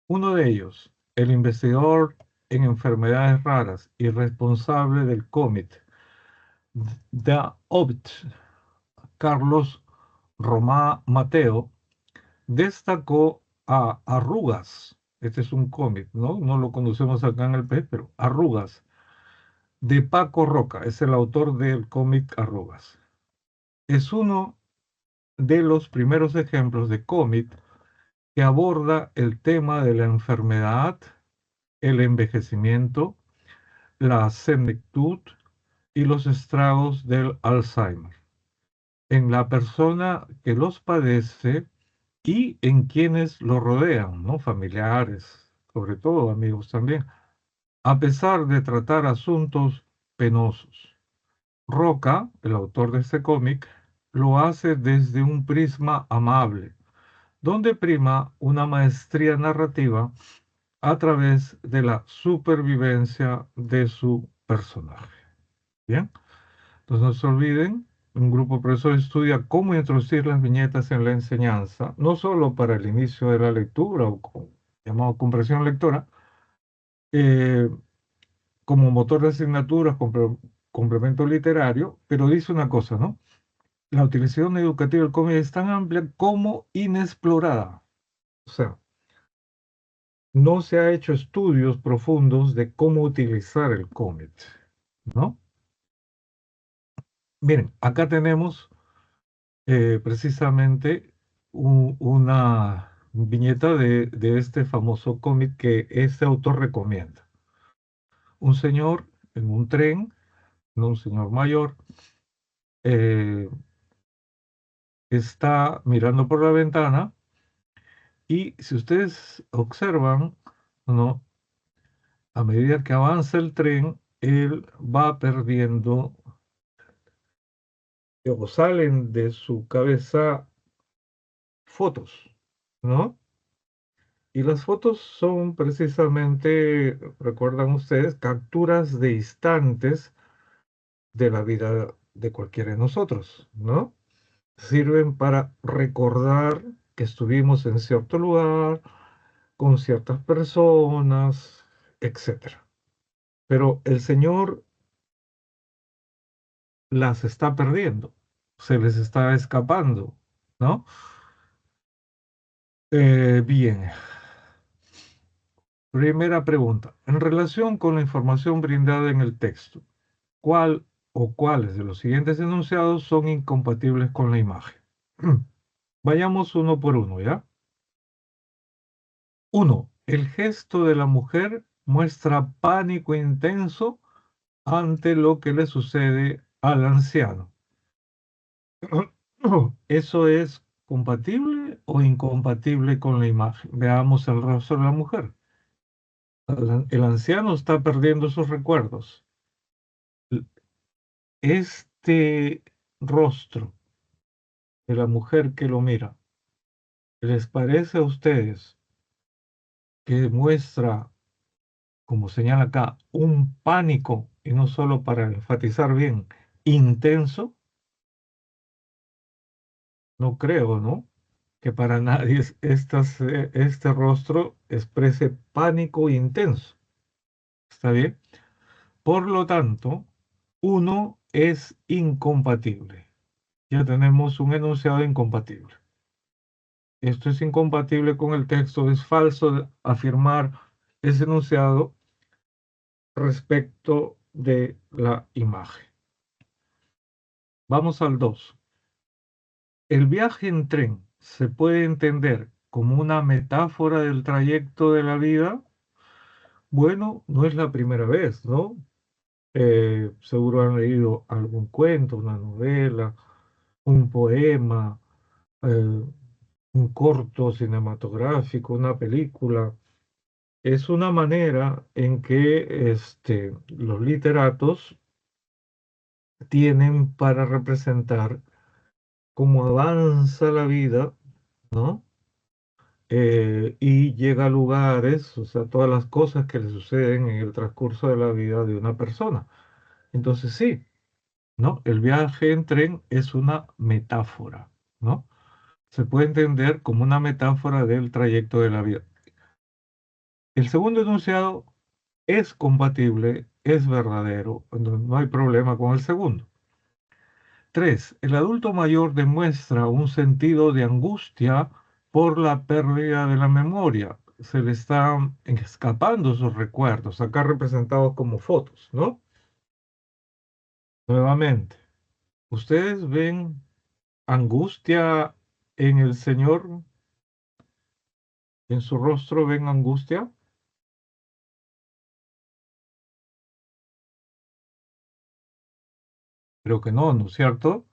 Uno de ellos, el investigador en enfermedades raras y responsable del cómic The Ovid, Carlos Romá Mateo, destacó a Arrugas. Este es un cómic, ¿no? No lo conocemos acá en el país, pero Arrugas, de Paco Roca, es el autor del cómic Arrugas. Es uno de los primeros ejemplos de cómic que aborda el tema de la enfermedad, el envejecimiento, la senectud y los estragos del Alzheimer en la persona que los padece y en quienes lo rodean, ¿no? Familiares, sobre todo amigos también, a pesar de tratar asuntos penosos. Roca, el autor de este cómic, lo hace desde un prisma amable, donde prima una maestría narrativa a través de la supervivencia de su personaje. Bien, entonces no se olviden, un grupo profesor estudia cómo introducir las viñetas en la enseñanza, no solo para el inicio de la lectura o llamado comprensión lectora, eh, como motor de asignaturas, complemento literario, pero dice una cosa, ¿no? La utilización educativa del cómic es tan amplia como inexplorada. O sea, no se ha hecho estudios profundos de cómo utilizar el cómic, ¿no? Miren, acá tenemos precisamente una viñeta de este famoso cómic que este autor recomienda. Un señor en un tren, no un señor mayor, eh, está mirando por la ventana y si ustedes observan, ¿no? A medida que avanza el tren, él va perdiendo o salen de su cabeza fotos, ¿no? Y las fotos son precisamente, recuerdan ustedes, capturas de instantes de la vida de cualquiera de nosotros, ¿no? Sirven para recordar que estuvimos en cierto lugar, con ciertas personas, etcétera. Pero el Señor las está perdiendo, se les está escapando, ¿no? Bien, primera pregunta. En relación con la información brindada en el texto, ¿cuál o cuáles de los siguientes enunciados son incompatibles con la imagen? Vayamos uno por uno, ¿ya? Uno, el gesto de la mujer muestra pánico intenso ante lo que le sucede al anciano. ¿Eso es compatible o incompatible con la imagen? Veamos el rostro de la mujer. El anciano está perdiendo sus recuerdos. Este rostro de la mujer que lo mira, ¿les parece a ustedes que muestra, como señala acá, un pánico, y no solo para enfatizar bien, intenso? No creo, ¿no? Que para nadie este rostro exprese pánico intenso. ¿Está bien? Por lo tanto, uno es incompatible. Ya tenemos un enunciado incompatible. Esto es incompatible con el texto. Es falso afirmar ese enunciado respecto de la imagen. Vamos al 2. El viaje en tren se puede entender como una metáfora del trayecto de la vida. Bueno, no es la primera vez, ¿no? Seguro han leído algún cuento, una novela, un poema, eh, un corto cinematográfico, una película. Es una manera en que los literatos tienen para representar cómo avanza la vida, ¿no? Y llega a lugares, o sea, todas las cosas que le suceden en el transcurso de la vida de una persona. Entonces sí, ¿no? El viaje en tren es una metáfora, ¿no? Se puede entender como una metáfora del trayecto de la vida. El segundo enunciado es compatible, es verdadero, no hay problema con el segundo. 3. El adulto mayor demuestra un sentido de angustia por la pérdida de la memoria. Se le están escapando sus recuerdos, acá representados como fotos, ¿no? Nuevamente, ¿ustedes ven angustia en el Señor? ¿En su rostro ven angustia? Creo que no, ¿no es cierto?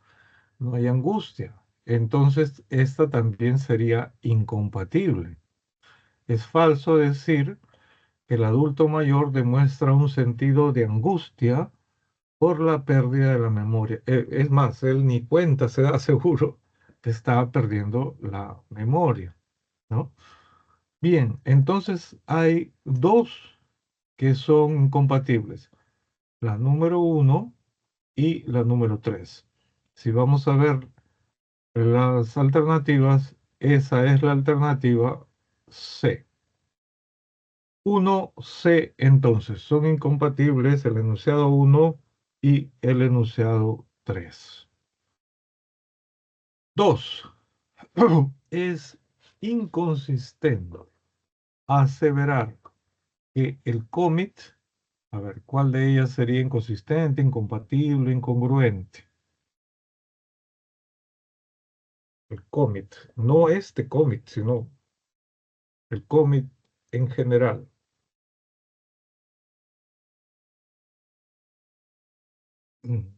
No hay angustia. Entonces, esta también sería incompatible. Es falso decir que el adulto mayor demuestra un sentido de angustia por la pérdida de la memoria. Es más, él ni cuenta se da seguro que está perdiendo la memoria, ¿no? Bien, entonces hay dos que son incompatibles, la número 1 y la número 3. Si vamos a ver las alternativas, esa es la alternativa C. 1C, entonces, son incompatibles el enunciado 1 y el enunciado 3. 2. Es inconsistente aseverar que el commit, a ver, ¿cuál de ellas sería inconsistente, incompatible, incongruente? El commit, no este commit, sino el commit en general. Mm.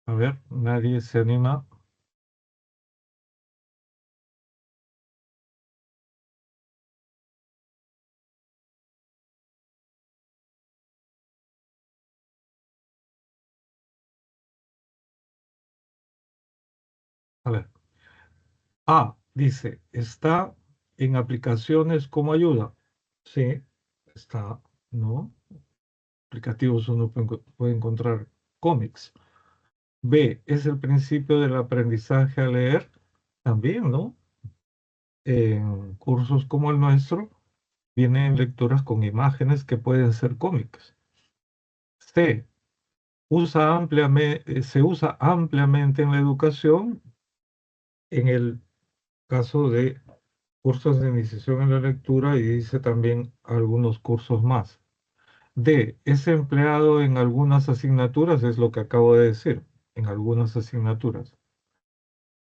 A ver, nadie se anima. A ver. A, dice, está en aplicaciones como ayuda. Sí, está, ¿no? Aplicativos uno puede encontrar cómics. B, es el principio del aprendizaje a leer. También, ¿no? En cursos como el nuestro, vienen lecturas con imágenes que pueden ser cómics. C, se usa ampliamente en la educación. en el caso de cursos de iniciación en la lectura y dice también algunos cursos más. D, es empleado en algunas asignaturas, es lo que acabo de decir, en algunas asignaturas.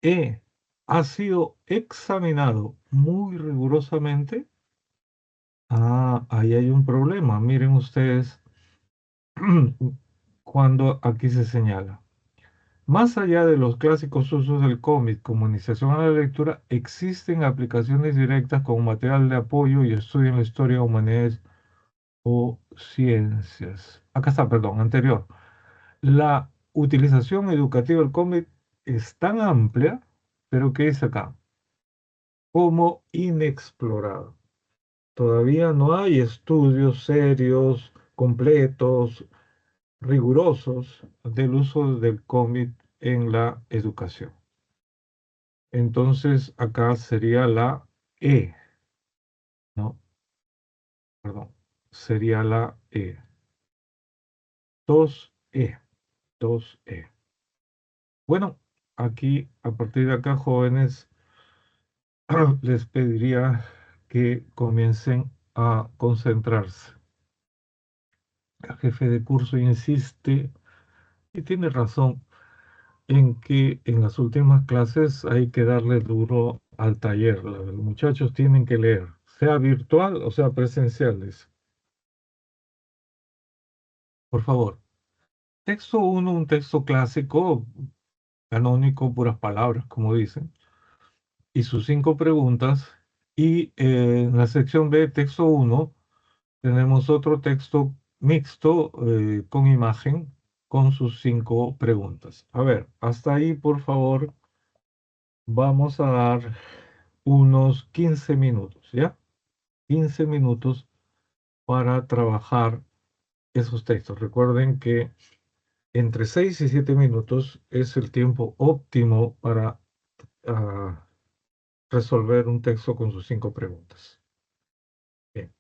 E, ha sido examinado muy rigurosamente. Ah, ahí hay un problema. Miren ustedes cuando aquí se señala. Más allá de los clásicos usos del cómic como iniciación a la lectura, existen aplicaciones directas como material de apoyo y estudio en la historia, humanidades o ciencias. Acá está, perdón, anterior. La utilización educativa del cómic es tan amplia, pero ¿qué dice acá? Como inexplorada. Todavía no hay estudios serios, completos, rigurosos del uso del cómic en la educación. Entonces, acá sería la E, ¿no? Perdón, sería la E. 2E, 2E. Bueno, aquí, a partir de acá, jóvenes, les pediría que comiencen a concentrarse. El jefe de curso insiste, y tiene razón, en que en las últimas clases hay que darle duro al taller. Los muchachos tienen que leer, sea virtual o sea presenciales. Por favor. Texto uno, un texto clásico, canónico, puras palabras, como dicen, y sus 5 preguntas. Y en la sección B, texto uno, tenemos otro texto mixto con imagen, con sus 5 preguntas. A ver, hasta ahí, por favor, vamos a dar unos 15 minutos, ¿ya? 15 minutos para trabajar esos textos. Recuerden que entre 6 y 7 minutos es el tiempo óptimo para ah, resolver un texto con sus 5 preguntas. Bien.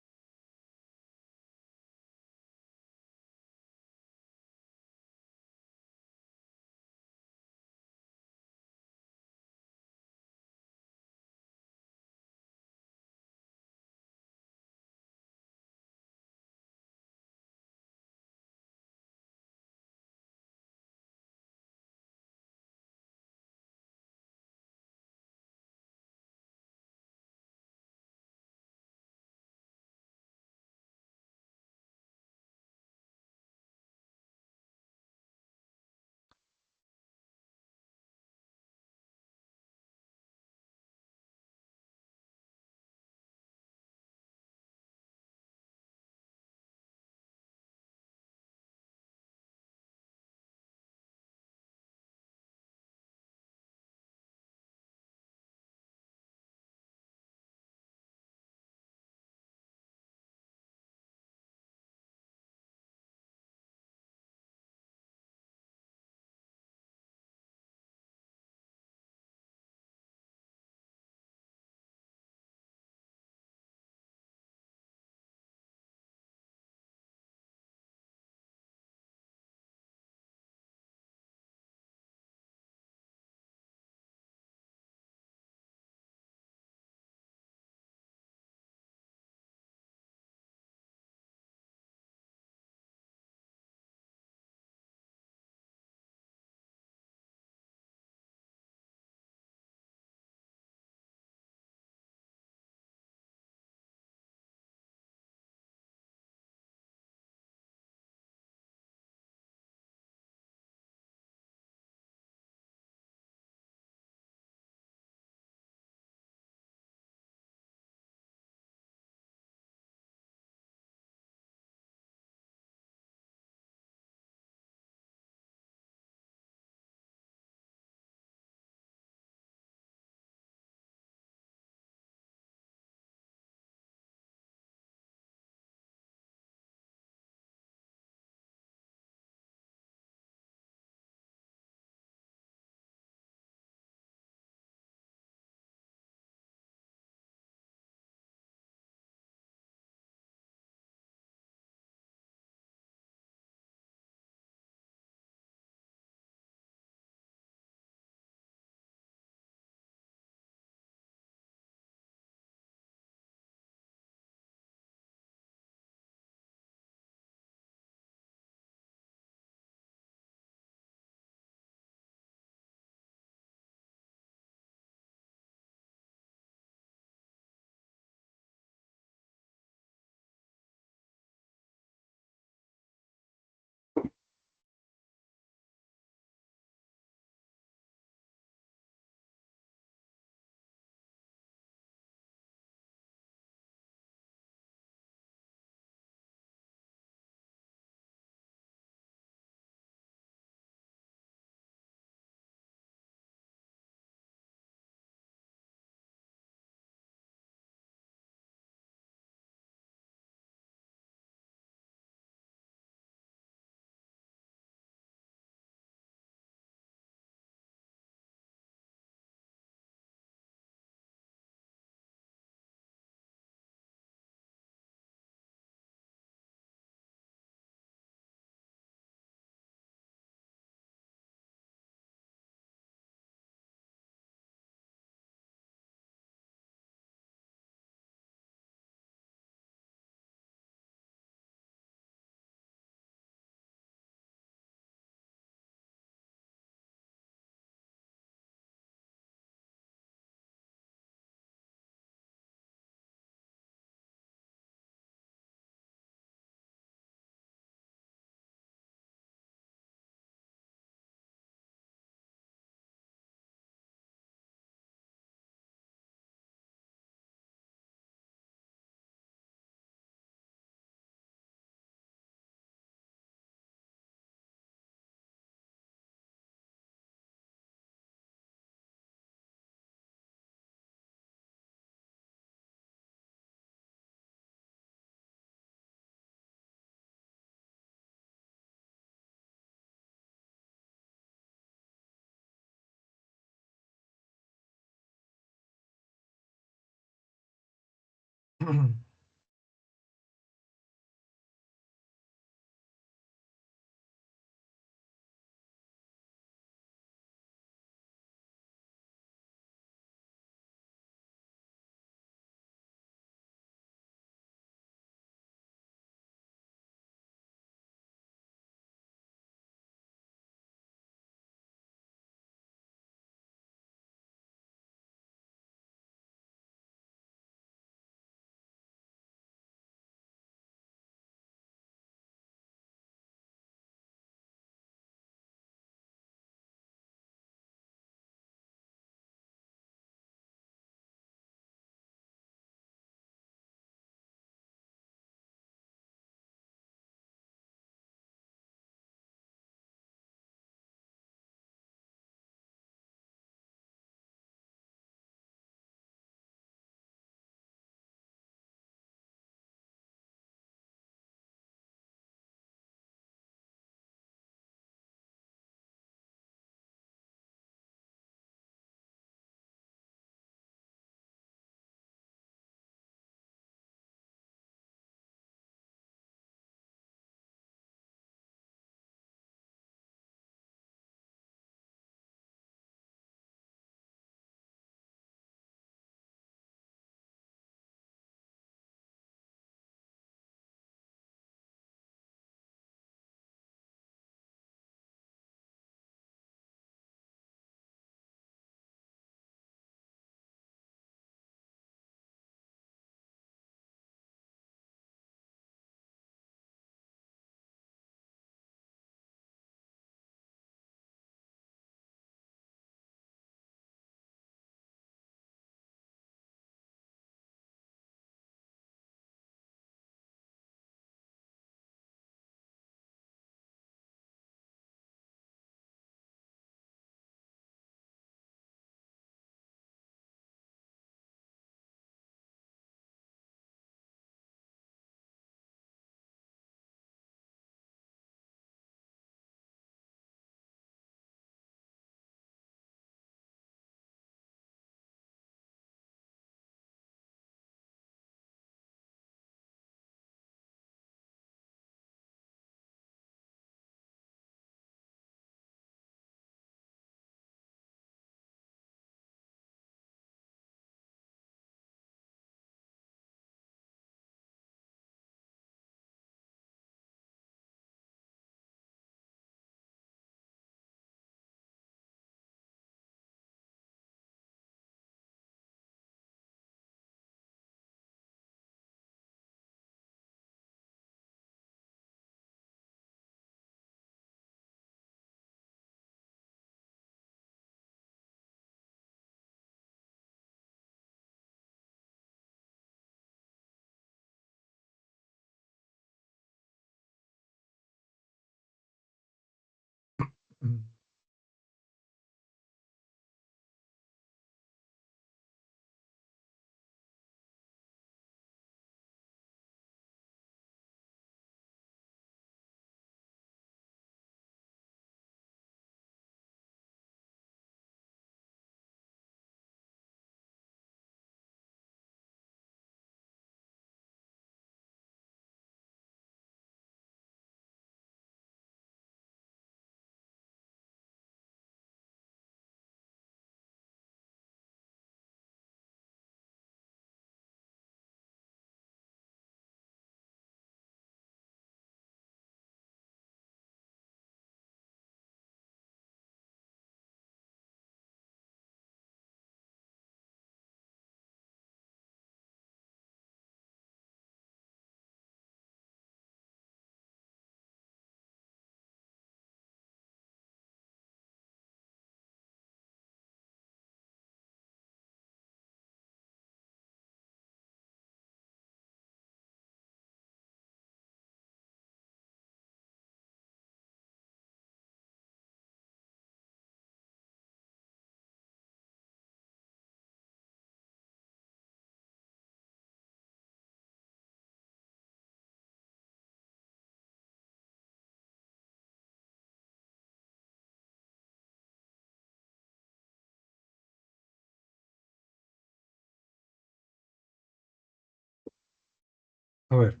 A ver,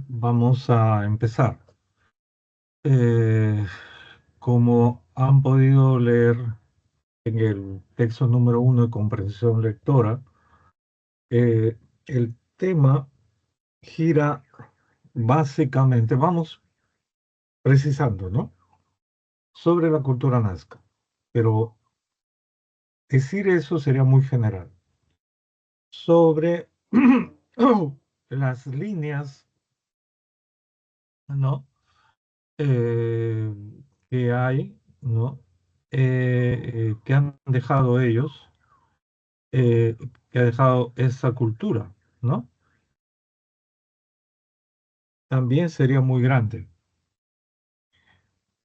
vamos a empezar. Eh, Como han podido leer en el texto número 1 de comprensión lectora, el tema gira básicamente, vamos precisando, ¿no? Sobre la cultura nazca. Pero decir eso sería muy general. Sobre las líneas, ¿no? Eh, que hay, ¿no? Que han dejado ellos, eh, que ha dejado esa cultura, ¿no? También sería muy grande.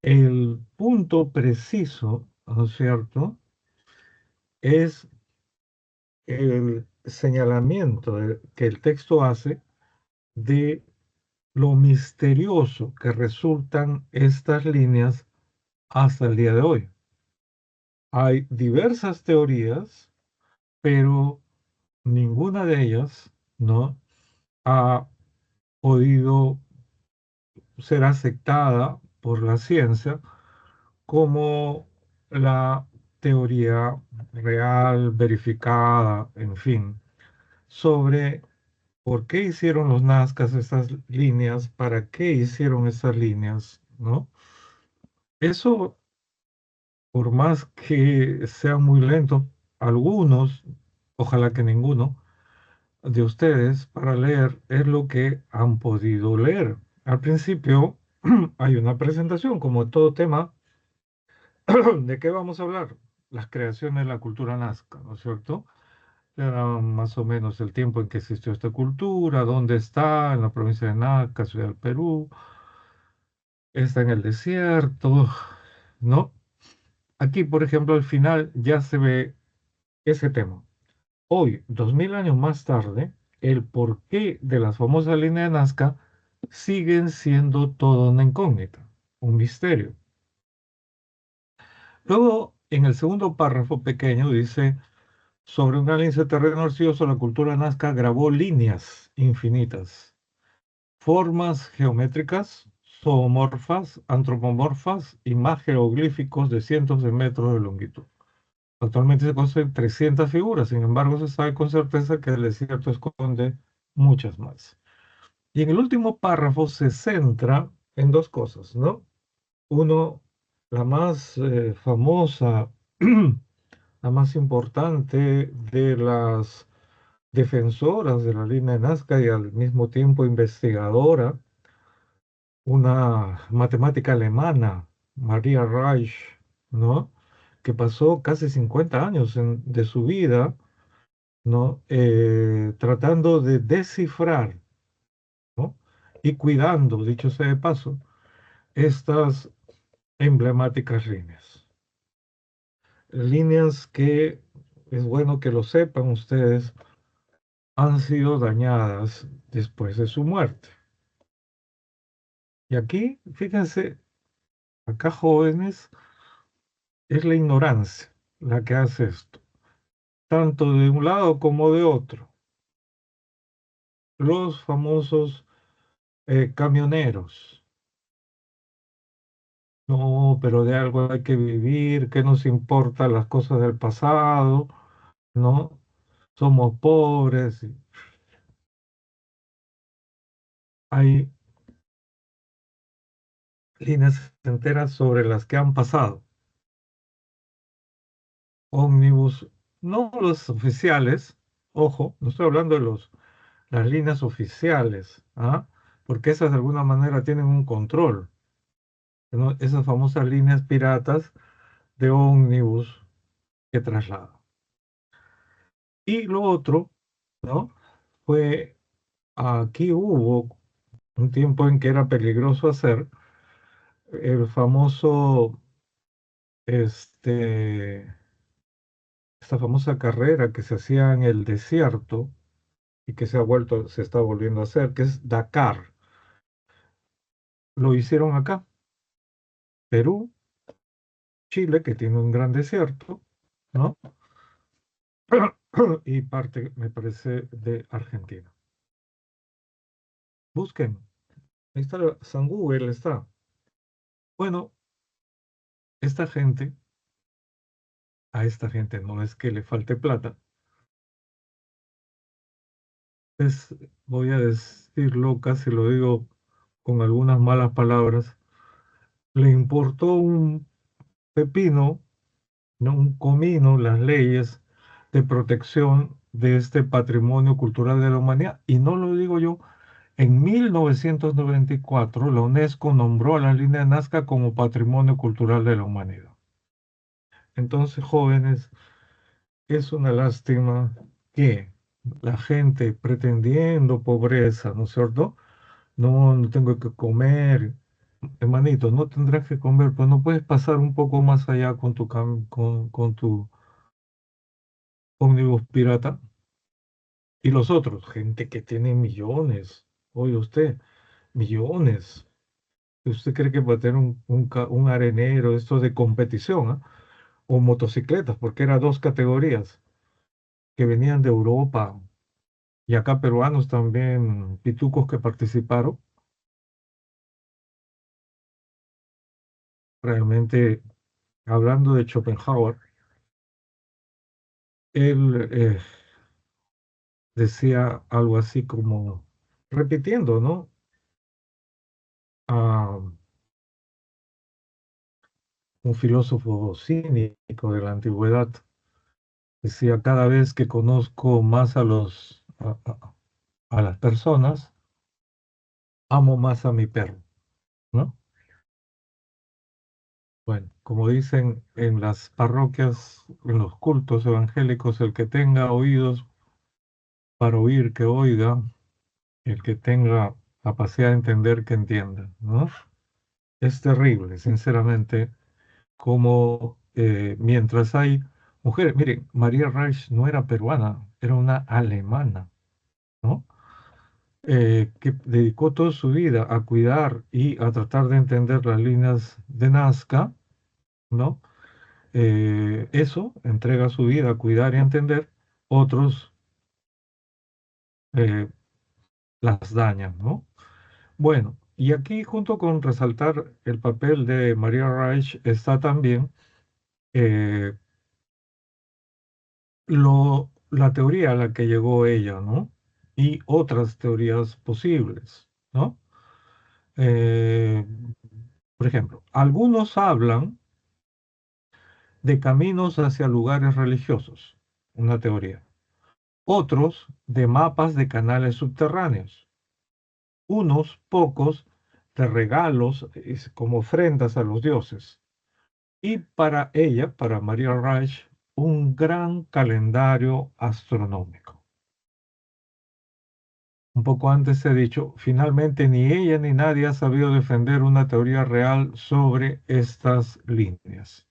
El punto preciso, ¿no es cierto?, es el señalamiento que el texto hace de lo misterioso que resultan estas líneas hasta el día de hoy. Hay diversas teorías, pero ninguna de ellas, ¿no?, ha podido ser aceptada por la ciencia como la teoría real, verificada, en fin, sobre por qué hicieron los nazcas estas líneas, para qué hicieron esas líneas, ¿no? Eso, por más que sea muy lento, algunos, ojalá que ninguno, de ustedes para leer es lo que han podido leer. Al principio hay una presentación, como todo tema. ¿De qué vamos a hablar? Las creaciones de la cultura nazca, ¿no es cierto? Era más o menos el tiempo en que existió esta cultura, dónde está, en la provincia de Nazca, ciudad del Perú, está en el desierto, ¿no? Aquí, por ejemplo, al final ya se ve ese tema. Hoy, 2000 años más tarde, el porqué de las famosas líneas de Nazca siguen siendo toda una incógnita, un misterio. Luego, en el segundo párrafo pequeño dice, sobre un gran lince de terreno arcilloso, la cultura nazca grabó líneas infinitas, formas geométricas, zoomorfas, antropomorfas y más jeroglíficos de cientos de metros de longitud. Actualmente se conocen 300 figuras, sin embargo, se sabe con certeza que el desierto esconde muchas más. Y en el último párrafo se centra en dos cosas, ¿no? Uno, la más famosa, la más importante de las defensoras de la línea de Nazca y al mismo tiempo investigadora, una matemática alemana, Maria Reich, ¿no?, que pasó casi 50 años de su vida, ¿no?, tratando de descifrar, ¿no?, y cuidando, dicho sea de paso, estas emblemáticas líneas. Líneas que, es bueno que lo sepan ustedes, han sido dañadas después de su muerte. Y aquí, fíjense, acá jóvenes, es la ignorancia la que hace esto, tanto de un lado como de otro. Los famosos camioneros. No, pero de algo hay que vivir, ¿qué nos importan las cosas del pasado? ¿No? Somos pobres. Hay líneas enteras sobre las que han pasado. Ómnibus, no los oficiales, ojo, no estoy hablando de las líneas oficiales, ¿ah? Porque esas de alguna manera tienen un control, ¿no? Esas famosas líneas piratas de ómnibus que trasladan. Y lo otro, ¿no?, fue, aquí hubo un tiempo en que era peligroso hacer el famoso, esta famosa carrera que se hacía en el desierto y que se está volviendo a hacer, que es Dakar. Lo hicieron acá, Perú, Chile, que tiene un gran desierto, ¿no? Y parte, me parece, de Argentina. Busquen. Ahí está, San Google está. Bueno, esta gente, a esta gente no es que le falte plata, es, voy a decirlo, casi lo digo con algunas malas palabras, le importó un pepino, no un comino, las leyes de protección de este patrimonio cultural de la humanidad. Y no lo digo yo, en 1994 la UNESCO nombró a la línea de Nazca como Patrimonio Cultural de la Humanidad. Entonces, jóvenes, es una lástima que la gente pretendiendo pobreza, ¿no es cierto? No, no tengo que comer. Hermanito, no tendrás que comer, pues no puedes pasar un poco más allá con con tu ómnibus pirata. Y los otros, gente que tiene millones. Oye, usted, millones. ¿Usted cree que va a tener un arenero, esto de competición, ¿ah? O motocicletas, porque eran dos categorías que venían de Europa y acá peruanos también, pitucos que participaron. Realmente, hablando de Schopenhauer, él decía algo así como, repitiendo, ¿no? A un filósofo cínico de la antigüedad, decía, cada vez que conozco más a las personas, amo más a mi perro, ¿no? Bueno, como dicen en las parroquias, en los cultos evangélicos, el que tenga oídos para oír, que oiga, el que tenga capacidad de entender, que entienda, ¿no? Es terrible, sinceramente, como mientras hay mujeres, miren, María Reich no era peruana, era una alemana, ¿no? Que dedicó toda su vida a cuidar y a tratar de entender las líneas de Nazca, ¿no? Eso entrega su vida a cuidar y a entender, otros eh, las dañan, ¿no? Bueno, y aquí junto con resaltar el papel de María Reich está también eh, la teoría a la que llegó ella, ¿no? Y otras teorías posibles, ¿no? Eh, por ejemplo, algunos hablan de caminos hacia lugares religiosos, una teoría. Otros de mapas de canales subterráneos. Unos pocos de regalos como ofrendas a los dioses. Y para ella, para María Reich, un gran calendario astronómico. Un poco antes he dicho, finalmente ni ella ni nadie ha sabido defender una teoría real sobre estas líneas.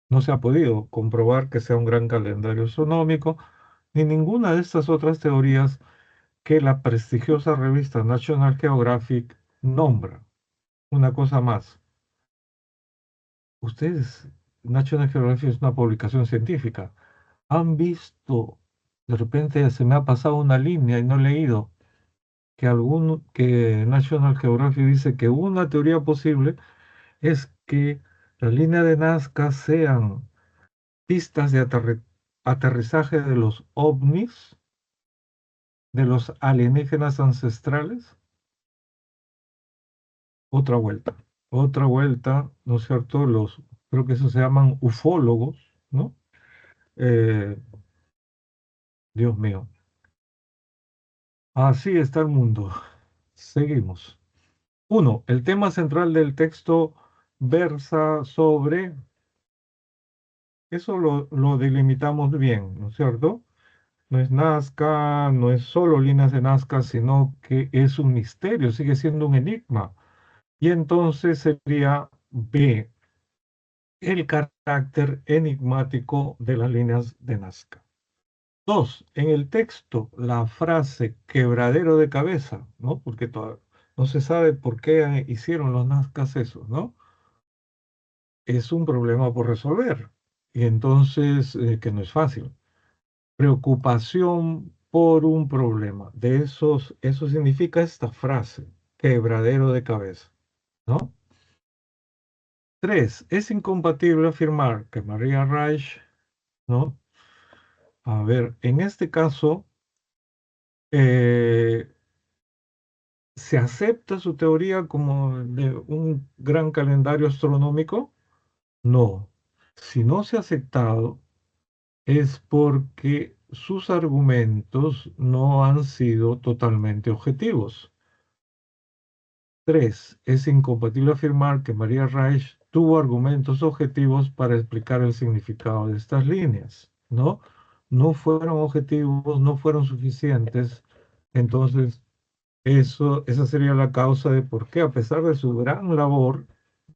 No se ha podido comprobar que sea un gran calendario astronómico, ni ninguna de estas otras teorías que la prestigiosa revista National Geographic nombra. Una cosa más, ustedes, National Geographic es una publicación científica, han visto, de repente se me ha pasado una línea y no he leído, que National Geographic dice que una teoría posible es que la línea de Nazca sean pistas de aterrizaje de los ovnis, de los alienígenas ancestrales. Otra vuelta, ¿no es cierto? Creo que eso se llaman ufólogos, ¿no? Eh, Dios mío, así está el mundo. Seguimos. Uno, el tema central del texto versa sobre, eso lo delimitamos bien, ¿no es cierto? No es Nazca, no es solo líneas de Nazca, sino que es un misterio, sigue siendo un enigma. Y entonces sería B, el carácter enigmático de las líneas de Nazca. Dos, en el texto, la frase quebradero de cabeza, ¿no? Porque no se sabe por qué hicieron los nazcas eso, ¿no? Es un problema por resolver. Y entonces, que no es fácil. Preocupación por un problema. Eso significa esta frase, quebradero de cabeza, ¿no? 3, es incompatible afirmar que María Reich, ¿no? A ver, en este caso, eh, ¿se acepta su teoría como de un gran calendario astronómico? No. Si no se ha aceptado, es porque sus argumentos no han sido totalmente objetivos. 3, es incompatible afirmar que María Reich tuvo argumentos objetivos para explicar el significado de estas líneas, ¿no? No fueron objetivos, no fueron suficientes. Entonces, esa sería la causa de por qué, a pesar de su gran labor,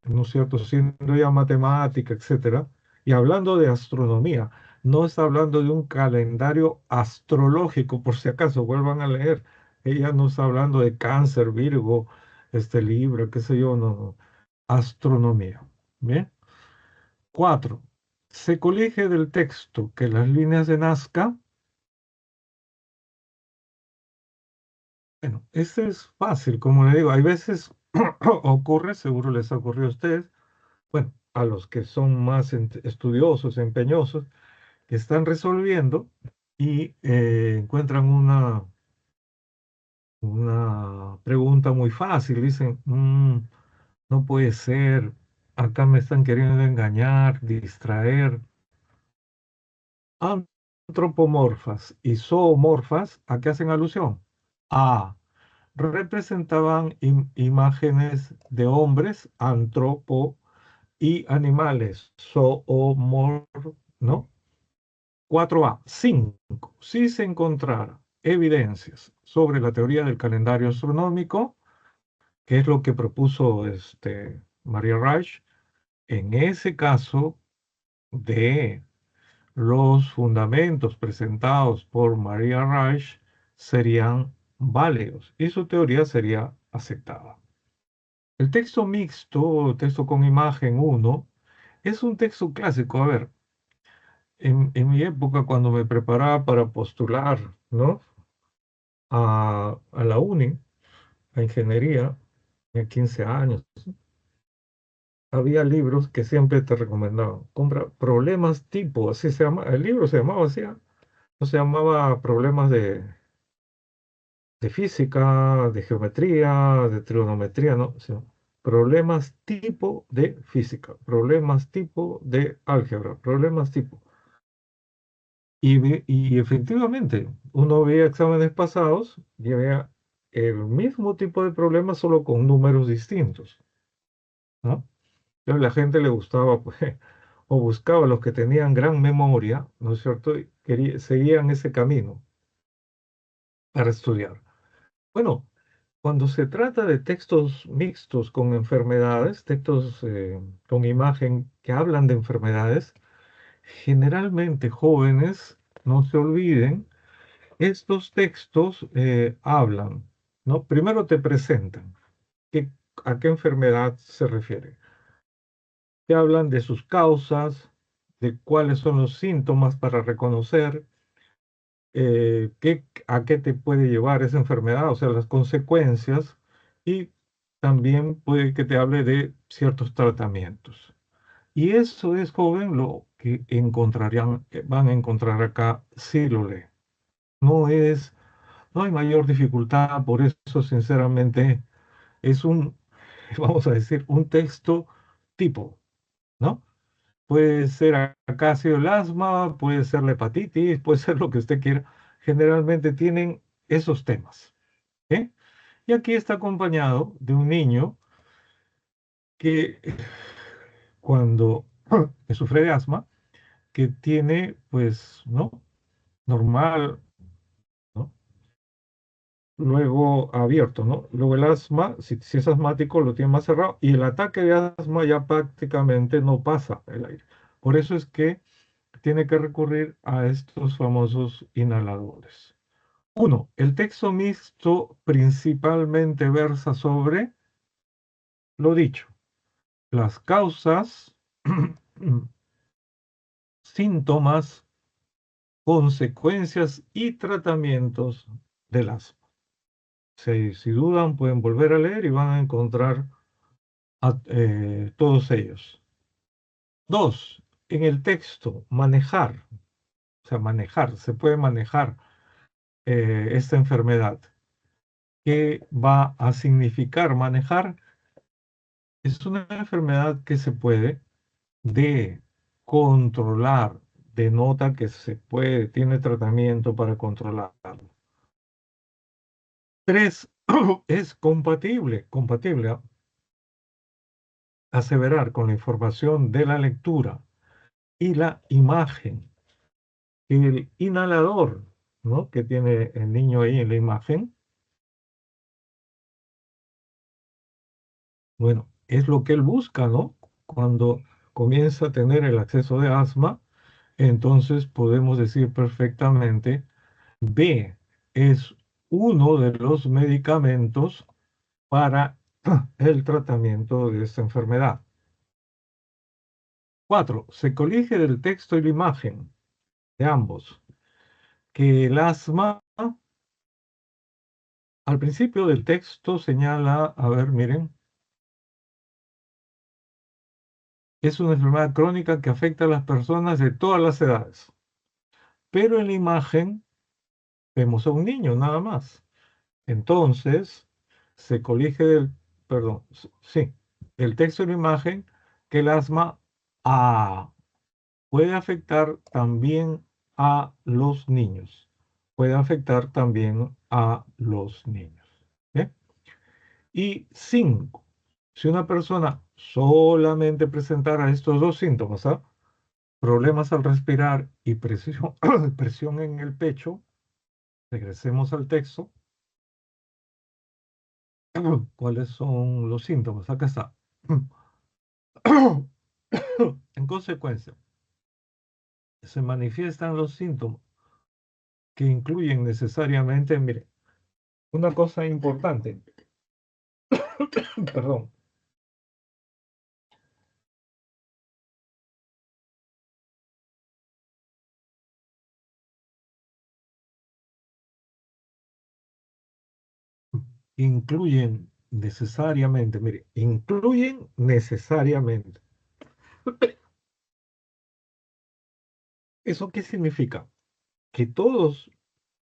¿no es cierto?, siendo ya matemática, etcétera, y hablando de astronomía, no está hablando de un calendario astrológico, por si acaso, vuelvan a leer. Ella no está hablando de Cáncer, Virgo, este libro, qué sé yo, no, no. Astronomía. Bien. 4. Se colige del texto que las líneas de Nazca. Bueno, ese es fácil, como le digo, hay veces ocurre, seguro les ha ocurrido a ustedes, bueno, a los que son más estudiosos, empeñosos, que están resolviendo y encuentran una pregunta muy fácil. Dicen, no puede ser, acá me están queriendo engañar, distraer. Antropomorfas y zoomorfas, ¿a qué hacen alusión? A, representaban imágenes de hombres, antropo, y animales, zoomorf, ¿no? 4A, 5. Si se encontrara evidencias sobre la teoría del calendario astronómico, que es lo que propuso María Reich, en ese caso de los fundamentos presentados por María Reich serían válidos y su teoría sería aceptada. El texto mixto, o texto con imagen 1, es un texto clásico. A ver, en mi época, cuando me preparaba para postular, ¿no? a la uni, a ingeniería, de 15 años, había libros que siempre te recomendaban. Compra problemas tipo, así se llama, el libro se llamaba así, ¿ah? No se llamaba problemas de física, de geometría, de trigonometría, no, sino problemas tipo de física, problemas tipo de álgebra, problemas tipo. Y efectivamente, uno veía exámenes pasados y veía el mismo tipo de problemas, solo con números distintos, ¿no? Pero a la gente le gustaba, pues, o buscaba los que tenían gran memoria, ¿no es cierto? Y seguían ese camino para estudiar. Bueno, cuando se trata de textos mixtos con enfermedades, textos con imagen que hablan de enfermedades, generalmente jóvenes, no se olviden, estos textos hablan, ¿no? Primero te presentan a qué enfermedad se refiere. Te hablan de sus causas, de cuáles son los síntomas para reconocer, a qué te puede llevar esa enfermedad, o sea, las consecuencias, y también puede que te hable de ciertos tratamientos. Y eso es, joven, lo que encontrarían, van a encontrar acá si lo leen. No es No hay mayor dificultad, por eso, sinceramente, es vamos a decir, un texto tipo, ¿no? Puede ser acaso el asma, puede ser la hepatitis, puede ser lo que usted quiera. Generalmente tienen esos temas, ¿eh? Y aquí está acompañado de un niño que cuando que sufre de asma, que tiene, pues, ¿no? Normal, ¿no? Luego abierto, ¿no? Luego el asma, si es asmático, lo tiene más cerrado y el ataque de asma ya prácticamente no pasa el aire. Por eso es que tiene que recurrir a estos famosos inhaladores. Uno, el texto mixto principalmente versa sobre lo dicho, las causas, síntomas consecuencias y tratamientos del asma. Si dudan, pueden volver a leer y van a encontrar todos ellos. Dos, en el texto, manejar, o sea, manejar, se puede manejar esta enfermedad. ¿Qué va a significar manejar? Es una enfermedad que se puede de controlar, denota que se puede, tiene tratamiento para controlarlo. Tres, es compatible, aseverar con la información de la lectura y la imagen. El inhalador, ¿no? Que tiene el niño ahí en la imagen, bueno, es lo que él busca, ¿no? Cuando comienza a tener el acceso de asma, entonces podemos decir perfectamente, B es uno de los medicamentos para el tratamiento de esta enfermedad. 4. Se colige del texto y la imagen de ambos que el asma, al principio del texto señala, a ver, miren, es una enfermedad crónica que afecta a las personas de todas las edades. Pero en la imagen vemos a un niño nada más. Entonces, se colige del, perdón, sí, del texto y la imagen que el asma puede afectar también a los niños. Puede afectar también a los niños. ¿Bien? Y 5, si una persona solamente presentara estos dos síntomas, ¿ah? Problemas al respirar y presión, presión en el pecho, regresemos al texto. ¿Cuáles son los síntomas? Acá está. En consecuencia, se manifiestan los síntomas que incluyen necesariamente, mire, una cosa importante, perdón, incluyen necesariamente, mire, incluyen necesariamente. ¿Eso qué significa? Que todos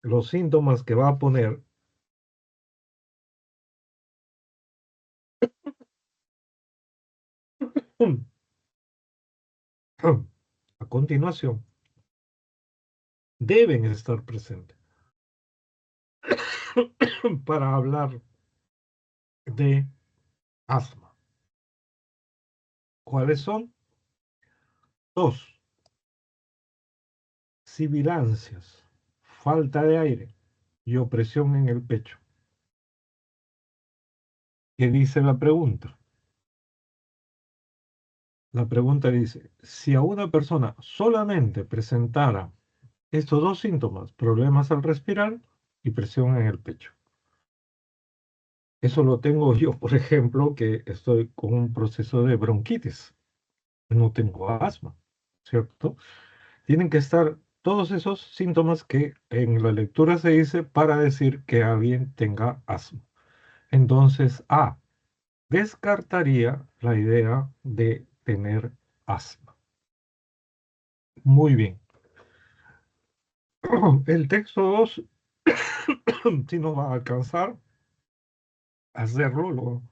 los síntomas que va a poner a continuación deben estar presentes para hablar de asma. ¿Cuáles son? Dos, sibilancias, falta de aire y opresión en el pecho. ¿Qué dice la pregunta? La pregunta dice, si a una persona solamente presentara estos dos síntomas, problemas al respirar y presión en el pecho. Eso lo tengo yo, por ejemplo, que estoy con un proceso de bronquitis. No tengo asma, ¿cierto? Tienen que estar todos esos síntomas que en la lectura se dice para decir que alguien tenga asma. Entonces, A, descartaría la idea de tener asma. Muy bien. El texto 2, si no va a alcanzar a hacerlo, lo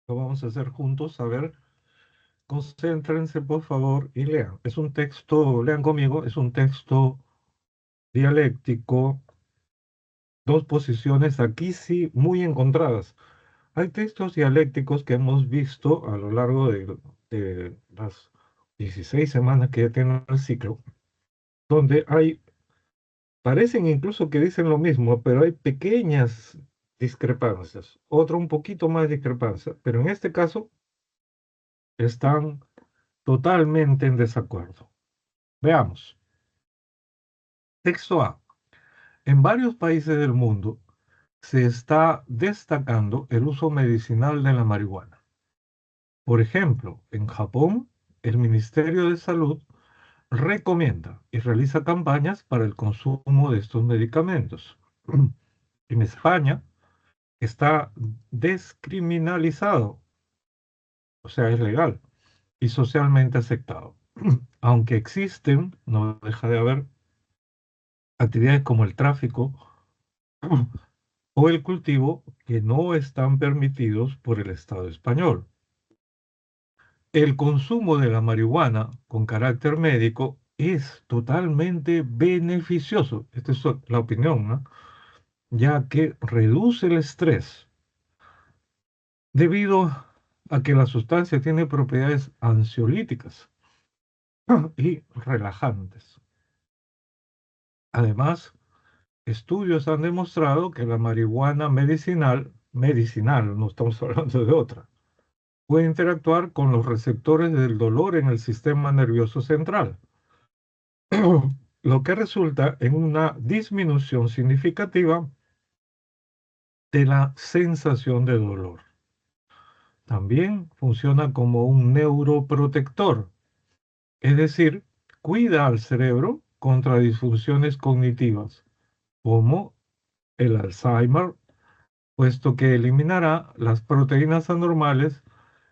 vamos a hacer juntos. A ver, concéntrense por favor y lean. Es un texto, lean conmigo, es un texto dialéctico, dos posiciones aquí sí muy encontradas. Hay textos dialécticos que hemos visto a lo largo de las 16 semanas que ya tiene el ciclo, donde parecen incluso que dicen lo mismo, pero hay pequeñas discrepancias, otro un poquito más discrepancia, pero en este caso están totalmente en desacuerdo. Veamos. Texto A. En varios países del mundo se está destacando el uso medicinal de la marihuana. Por ejemplo, en Japón el Ministerio de Salud recomienda y realiza campañas para el consumo de estos medicamentos. En España está descriminalizado, o sea, es legal y socialmente aceptado. Aunque existen, no deja de haber actividades como el tráfico o el cultivo que no están permitidos por el Estado español. El consumo de la marihuana con carácter médico es totalmente beneficioso. Esta es la opinión, ¿no? Ya que reduce el estrés debido a que la sustancia tiene propiedades ansiolíticas y relajantes. Además, estudios han demostrado que la marihuana medicinal, no estamos hablando de otra, puede interactuar con los receptores del dolor en el sistema nervioso central, lo que resulta en una disminución significativa de la sensación de dolor. También funciona como un neuroprotector, es decir, cuida al cerebro contra disfunciones cognitivas, como el Alzheimer, puesto que eliminará las proteínas anormales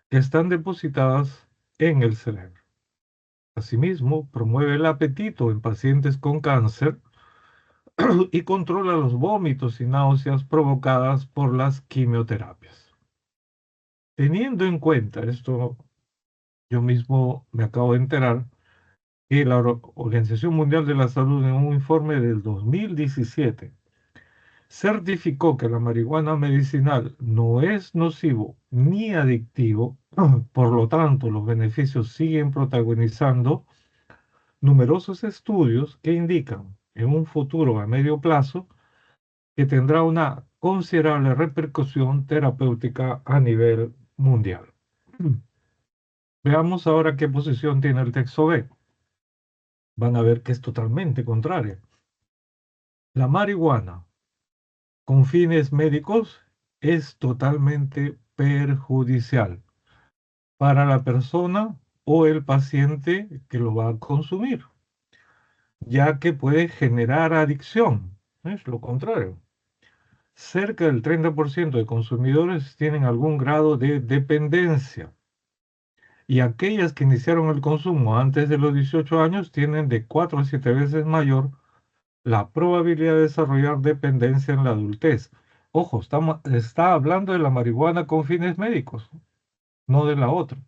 que están depositadas en el cerebro. Asimismo, promueve el apetito en pacientes con cáncer y controla los vómitos y náuseas provocadas por las quimioterapias. Teniendo en cuenta esto, yo mismo me acabo de enterar que la Organización Mundial de la Salud, en un informe del 2017, certificó que la marihuana medicinal no es nocivo ni adictivo, por lo tanto, los beneficios siguen protagonizando numerosos estudios que indican en un futuro a medio plazo que tendrá una considerable repercusión terapéutica a nivel mundial. Veamos ahora qué posición tiene el texto B. Van a ver que es totalmente contraria. La marihuana con fines médicos es totalmente perjudicial para la persona o el paciente que lo va a consumir, ya que puede generar adicción. Es lo contrario. Cerca del 30% de consumidores tienen algún grado de dependencia y aquellas que iniciaron el consumo antes de los 18 años tienen de 4 a 7 veces mayor la probabilidad de desarrollar dependencia en la adultez. Ojo, está hablando de la marihuana con fines médicos, no de la otra.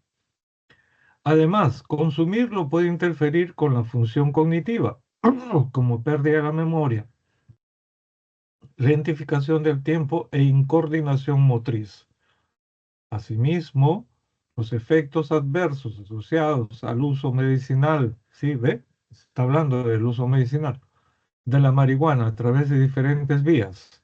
Además, consumirlo puede interferir con la función cognitiva, como pérdida de la memoria, lentificación del tiempo e incoordinación motriz. Asimismo, los efectos adversos asociados al uso medicinal, ¿sí ve? Está hablando del uso medicinal de la marihuana a través de diferentes vías: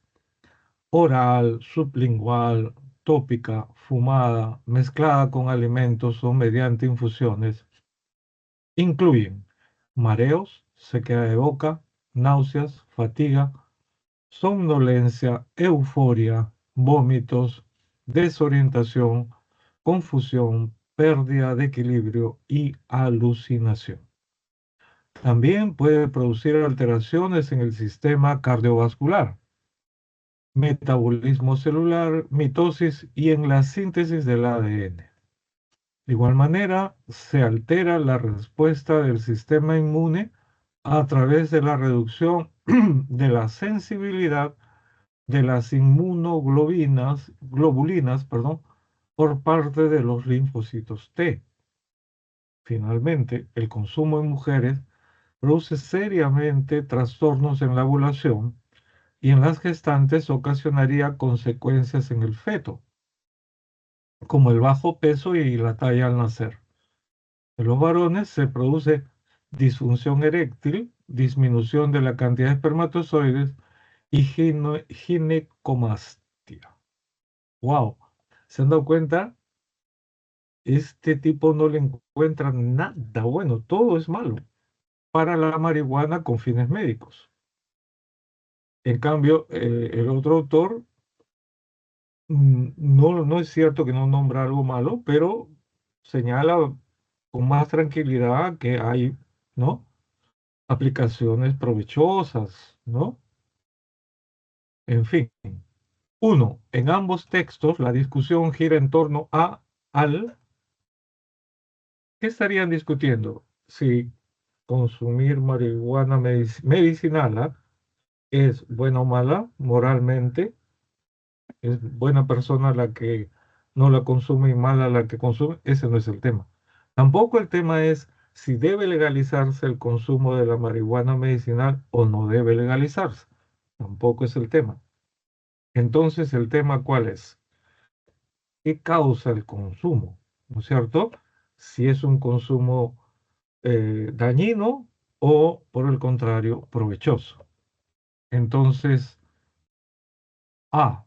oral, sublingual, tópica, fumada, mezclada con alimentos o mediante infusiones. Incluyen mareos, sequedad de boca, náuseas, fatiga, somnolencia, euforia, vómitos, desorientación, confusión, pérdida de equilibrio y alucinación. También puede producir alteraciones en el sistema cardiovascular, metabolismo celular, mitosis y en la síntesis del ADN. De igual manera, se altera la respuesta del sistema inmune a través de la reducción de la sensibilidad de las globulinas, perdón, por parte de los linfocitos T. Finalmente, el consumo en mujeres produce seriamente trastornos en la ovulación y en las gestantes ocasionaría consecuencias en el feto, como el bajo peso y la talla al nacer. En los varones se produce disfunción eréctil, disminución de la cantidad de espermatozoides y ginecomastia. ¡Wow! ¿Se han dado cuenta? Este tipo no le encuentra nada bueno, todo es malo para la marihuana con fines médicos. En cambio, el otro autor no es cierto que no nombra algo malo, pero señala con más tranquilidad que hay, ¿no? Aplicaciones provechosas, ¿no? En fin. Uno, en ambos textos la discusión gira en torno al, ¿qué estarían discutiendo? Si consumir marihuana medicinal es buena o mala moralmente, es buena persona la que no la consume y mala la que consume, ese no es el tema. Tampoco el tema es si debe legalizarse el consumo de la marihuana medicinal o no debe legalizarse. Tampoco es el tema. Entonces, ¿el tema cuál es? ¿Qué causa el consumo? ¿No es cierto? Si es un consumo dañino o, por el contrario, provechoso. Entonces, A,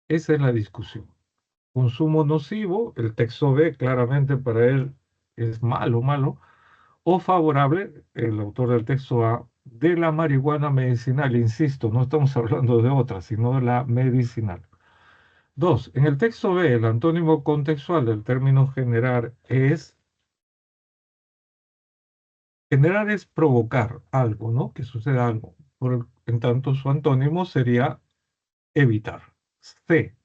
esa es la discusión. Consumo nocivo, el texto B claramente para él es malo, malo, o favorable, el autor del texto A, de la marihuana medicinal, insisto, no estamos hablando de otra, sino de la medicinal. Dos, en el texto B, el antónimo contextual del término generar es provocar algo, ¿no? Que suceda algo. En tanto, su antónimo sería evitar. C,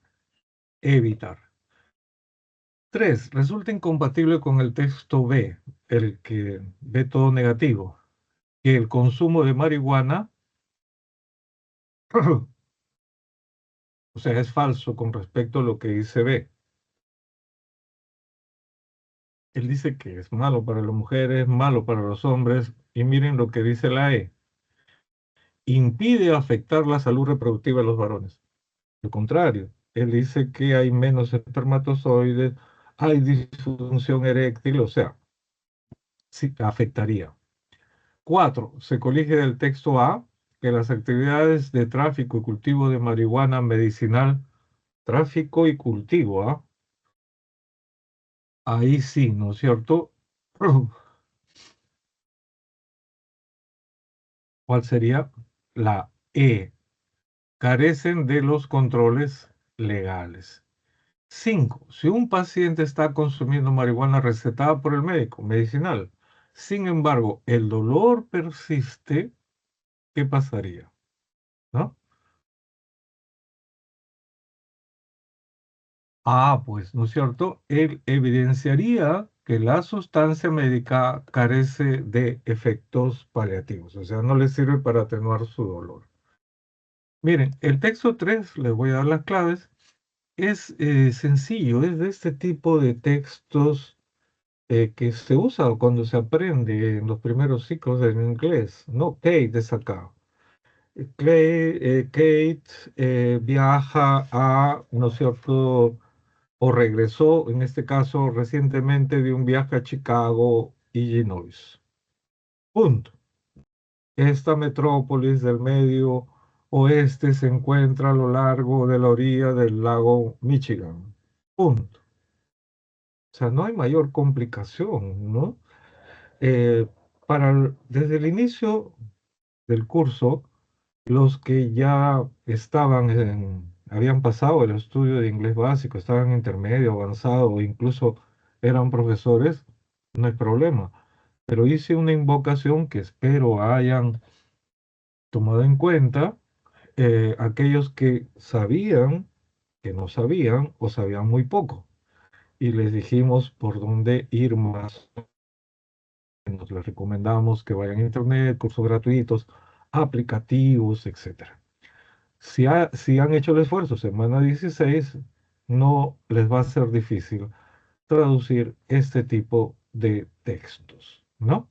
evitar. Tres, resulta incompatible con el texto B, el que ve todo negativo, que el consumo de marihuana, o sea, es falso con respecto a lo que dice B. Él dice que es malo para las mujeres, malo para los hombres, y miren lo que dice la E. Impide afectar la salud reproductiva de los varones. Al contrario, él dice que hay menos espermatozoides, hay disfunción eréctil, o sea, sí afectaría. Cuatro, se colige del texto A que las actividades de tráfico y cultivo de marihuana medicinal, tráfico y cultivo, ahí sí, ¿no es cierto? ¿Cuál sería? La E, carecen de los controles legales. Cinco, si un paciente está consumiendo marihuana recetada por el médico, medicinal, sin embargo, el dolor persiste, ¿qué pasaría? ¿No? Pues, ¿no es cierto? Él evidenciaría que la sustancia médica carece de efectos paliativos, o sea, no le sirve para atenuar su dolor. Miren, el texto 3, les voy a dar las claves, es sencillo, es de este tipo de textos que se usa cuando se aprende en los primeros ciclos en inglés, ¿no? Kate es acá. Kate viaja a, ¿no es cierto? O regresó, en este caso, recientemente de un viaje a Chicago, Illinois. Punto. Esta metrópolis del medio oeste se encuentra a lo largo de la orilla del lago Michigan. Punto. O sea, no hay mayor complicación, ¿no? Eh, desde el inicio del curso, los que ya habían pasado el estudio de inglés básico, estaban en intermedio, avanzado, o incluso eran profesores, no hay problema. Pero hice una invocación que espero hayan tomado en cuenta aquellos que sabían, que no sabían o sabían muy poco. Y les dijimos por dónde ir más. Nos les recomendamos que vayan a internet, cursos gratuitos, aplicativos, etcétera. Si han hecho el esfuerzo, semana 16 no les va a ser difícil traducir este tipo de textos, ¿no?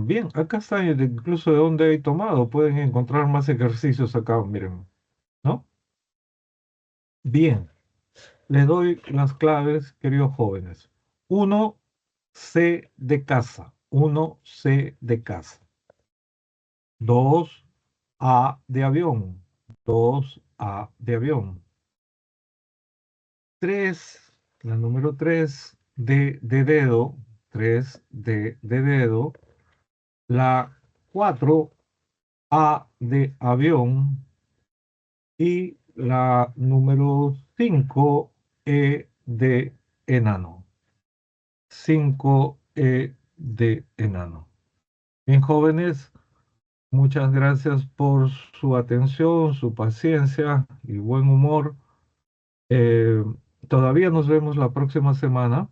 Bien, acá está incluso de dónde he tomado. Pueden encontrar más ejercicios acá, miren, ¿no? Bien, les doy las claves, queridos jóvenes. Uno, C de casa. Uno, C de casa. Dos, A de avión. Dos, A de avión. Tres, la número tres, D de dedo. Tres, D de dedo. La cuatro, A de avión. Y la número 5, E de enano. 5E de enano. Bien, jóvenes, muchas gracias por su atención, su paciencia y buen humor. Eh, Todavía nos vemos la próxima semana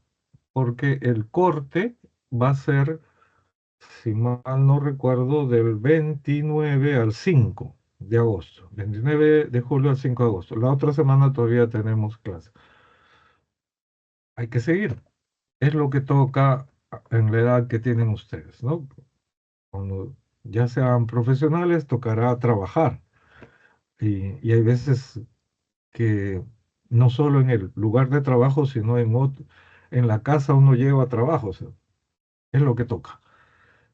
porque el corte va a ser, si mal no recuerdo, del 29 al 5 de agosto. 29 de julio al 5 de agosto. La otra semana todavía tenemos clase. Hay que seguir. Es lo que toca en la edad que tienen ustedes, ¿no? Cuando ya sean profesionales, tocará trabajar. Y hay veces que no solo en el lugar de trabajo, sino en la casa uno lleva trabajo. O sea, es lo que toca.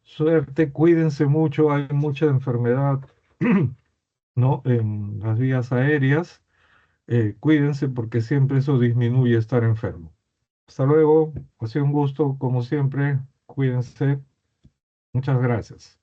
Suerte, cuídense mucho, hay mucha enfermedad, ¿no? En las vías aéreas. Cuídense porque siempre eso disminuye estar enfermo. Hasta luego, ha sido un gusto, como siempre. Cuídense. Muchas gracias.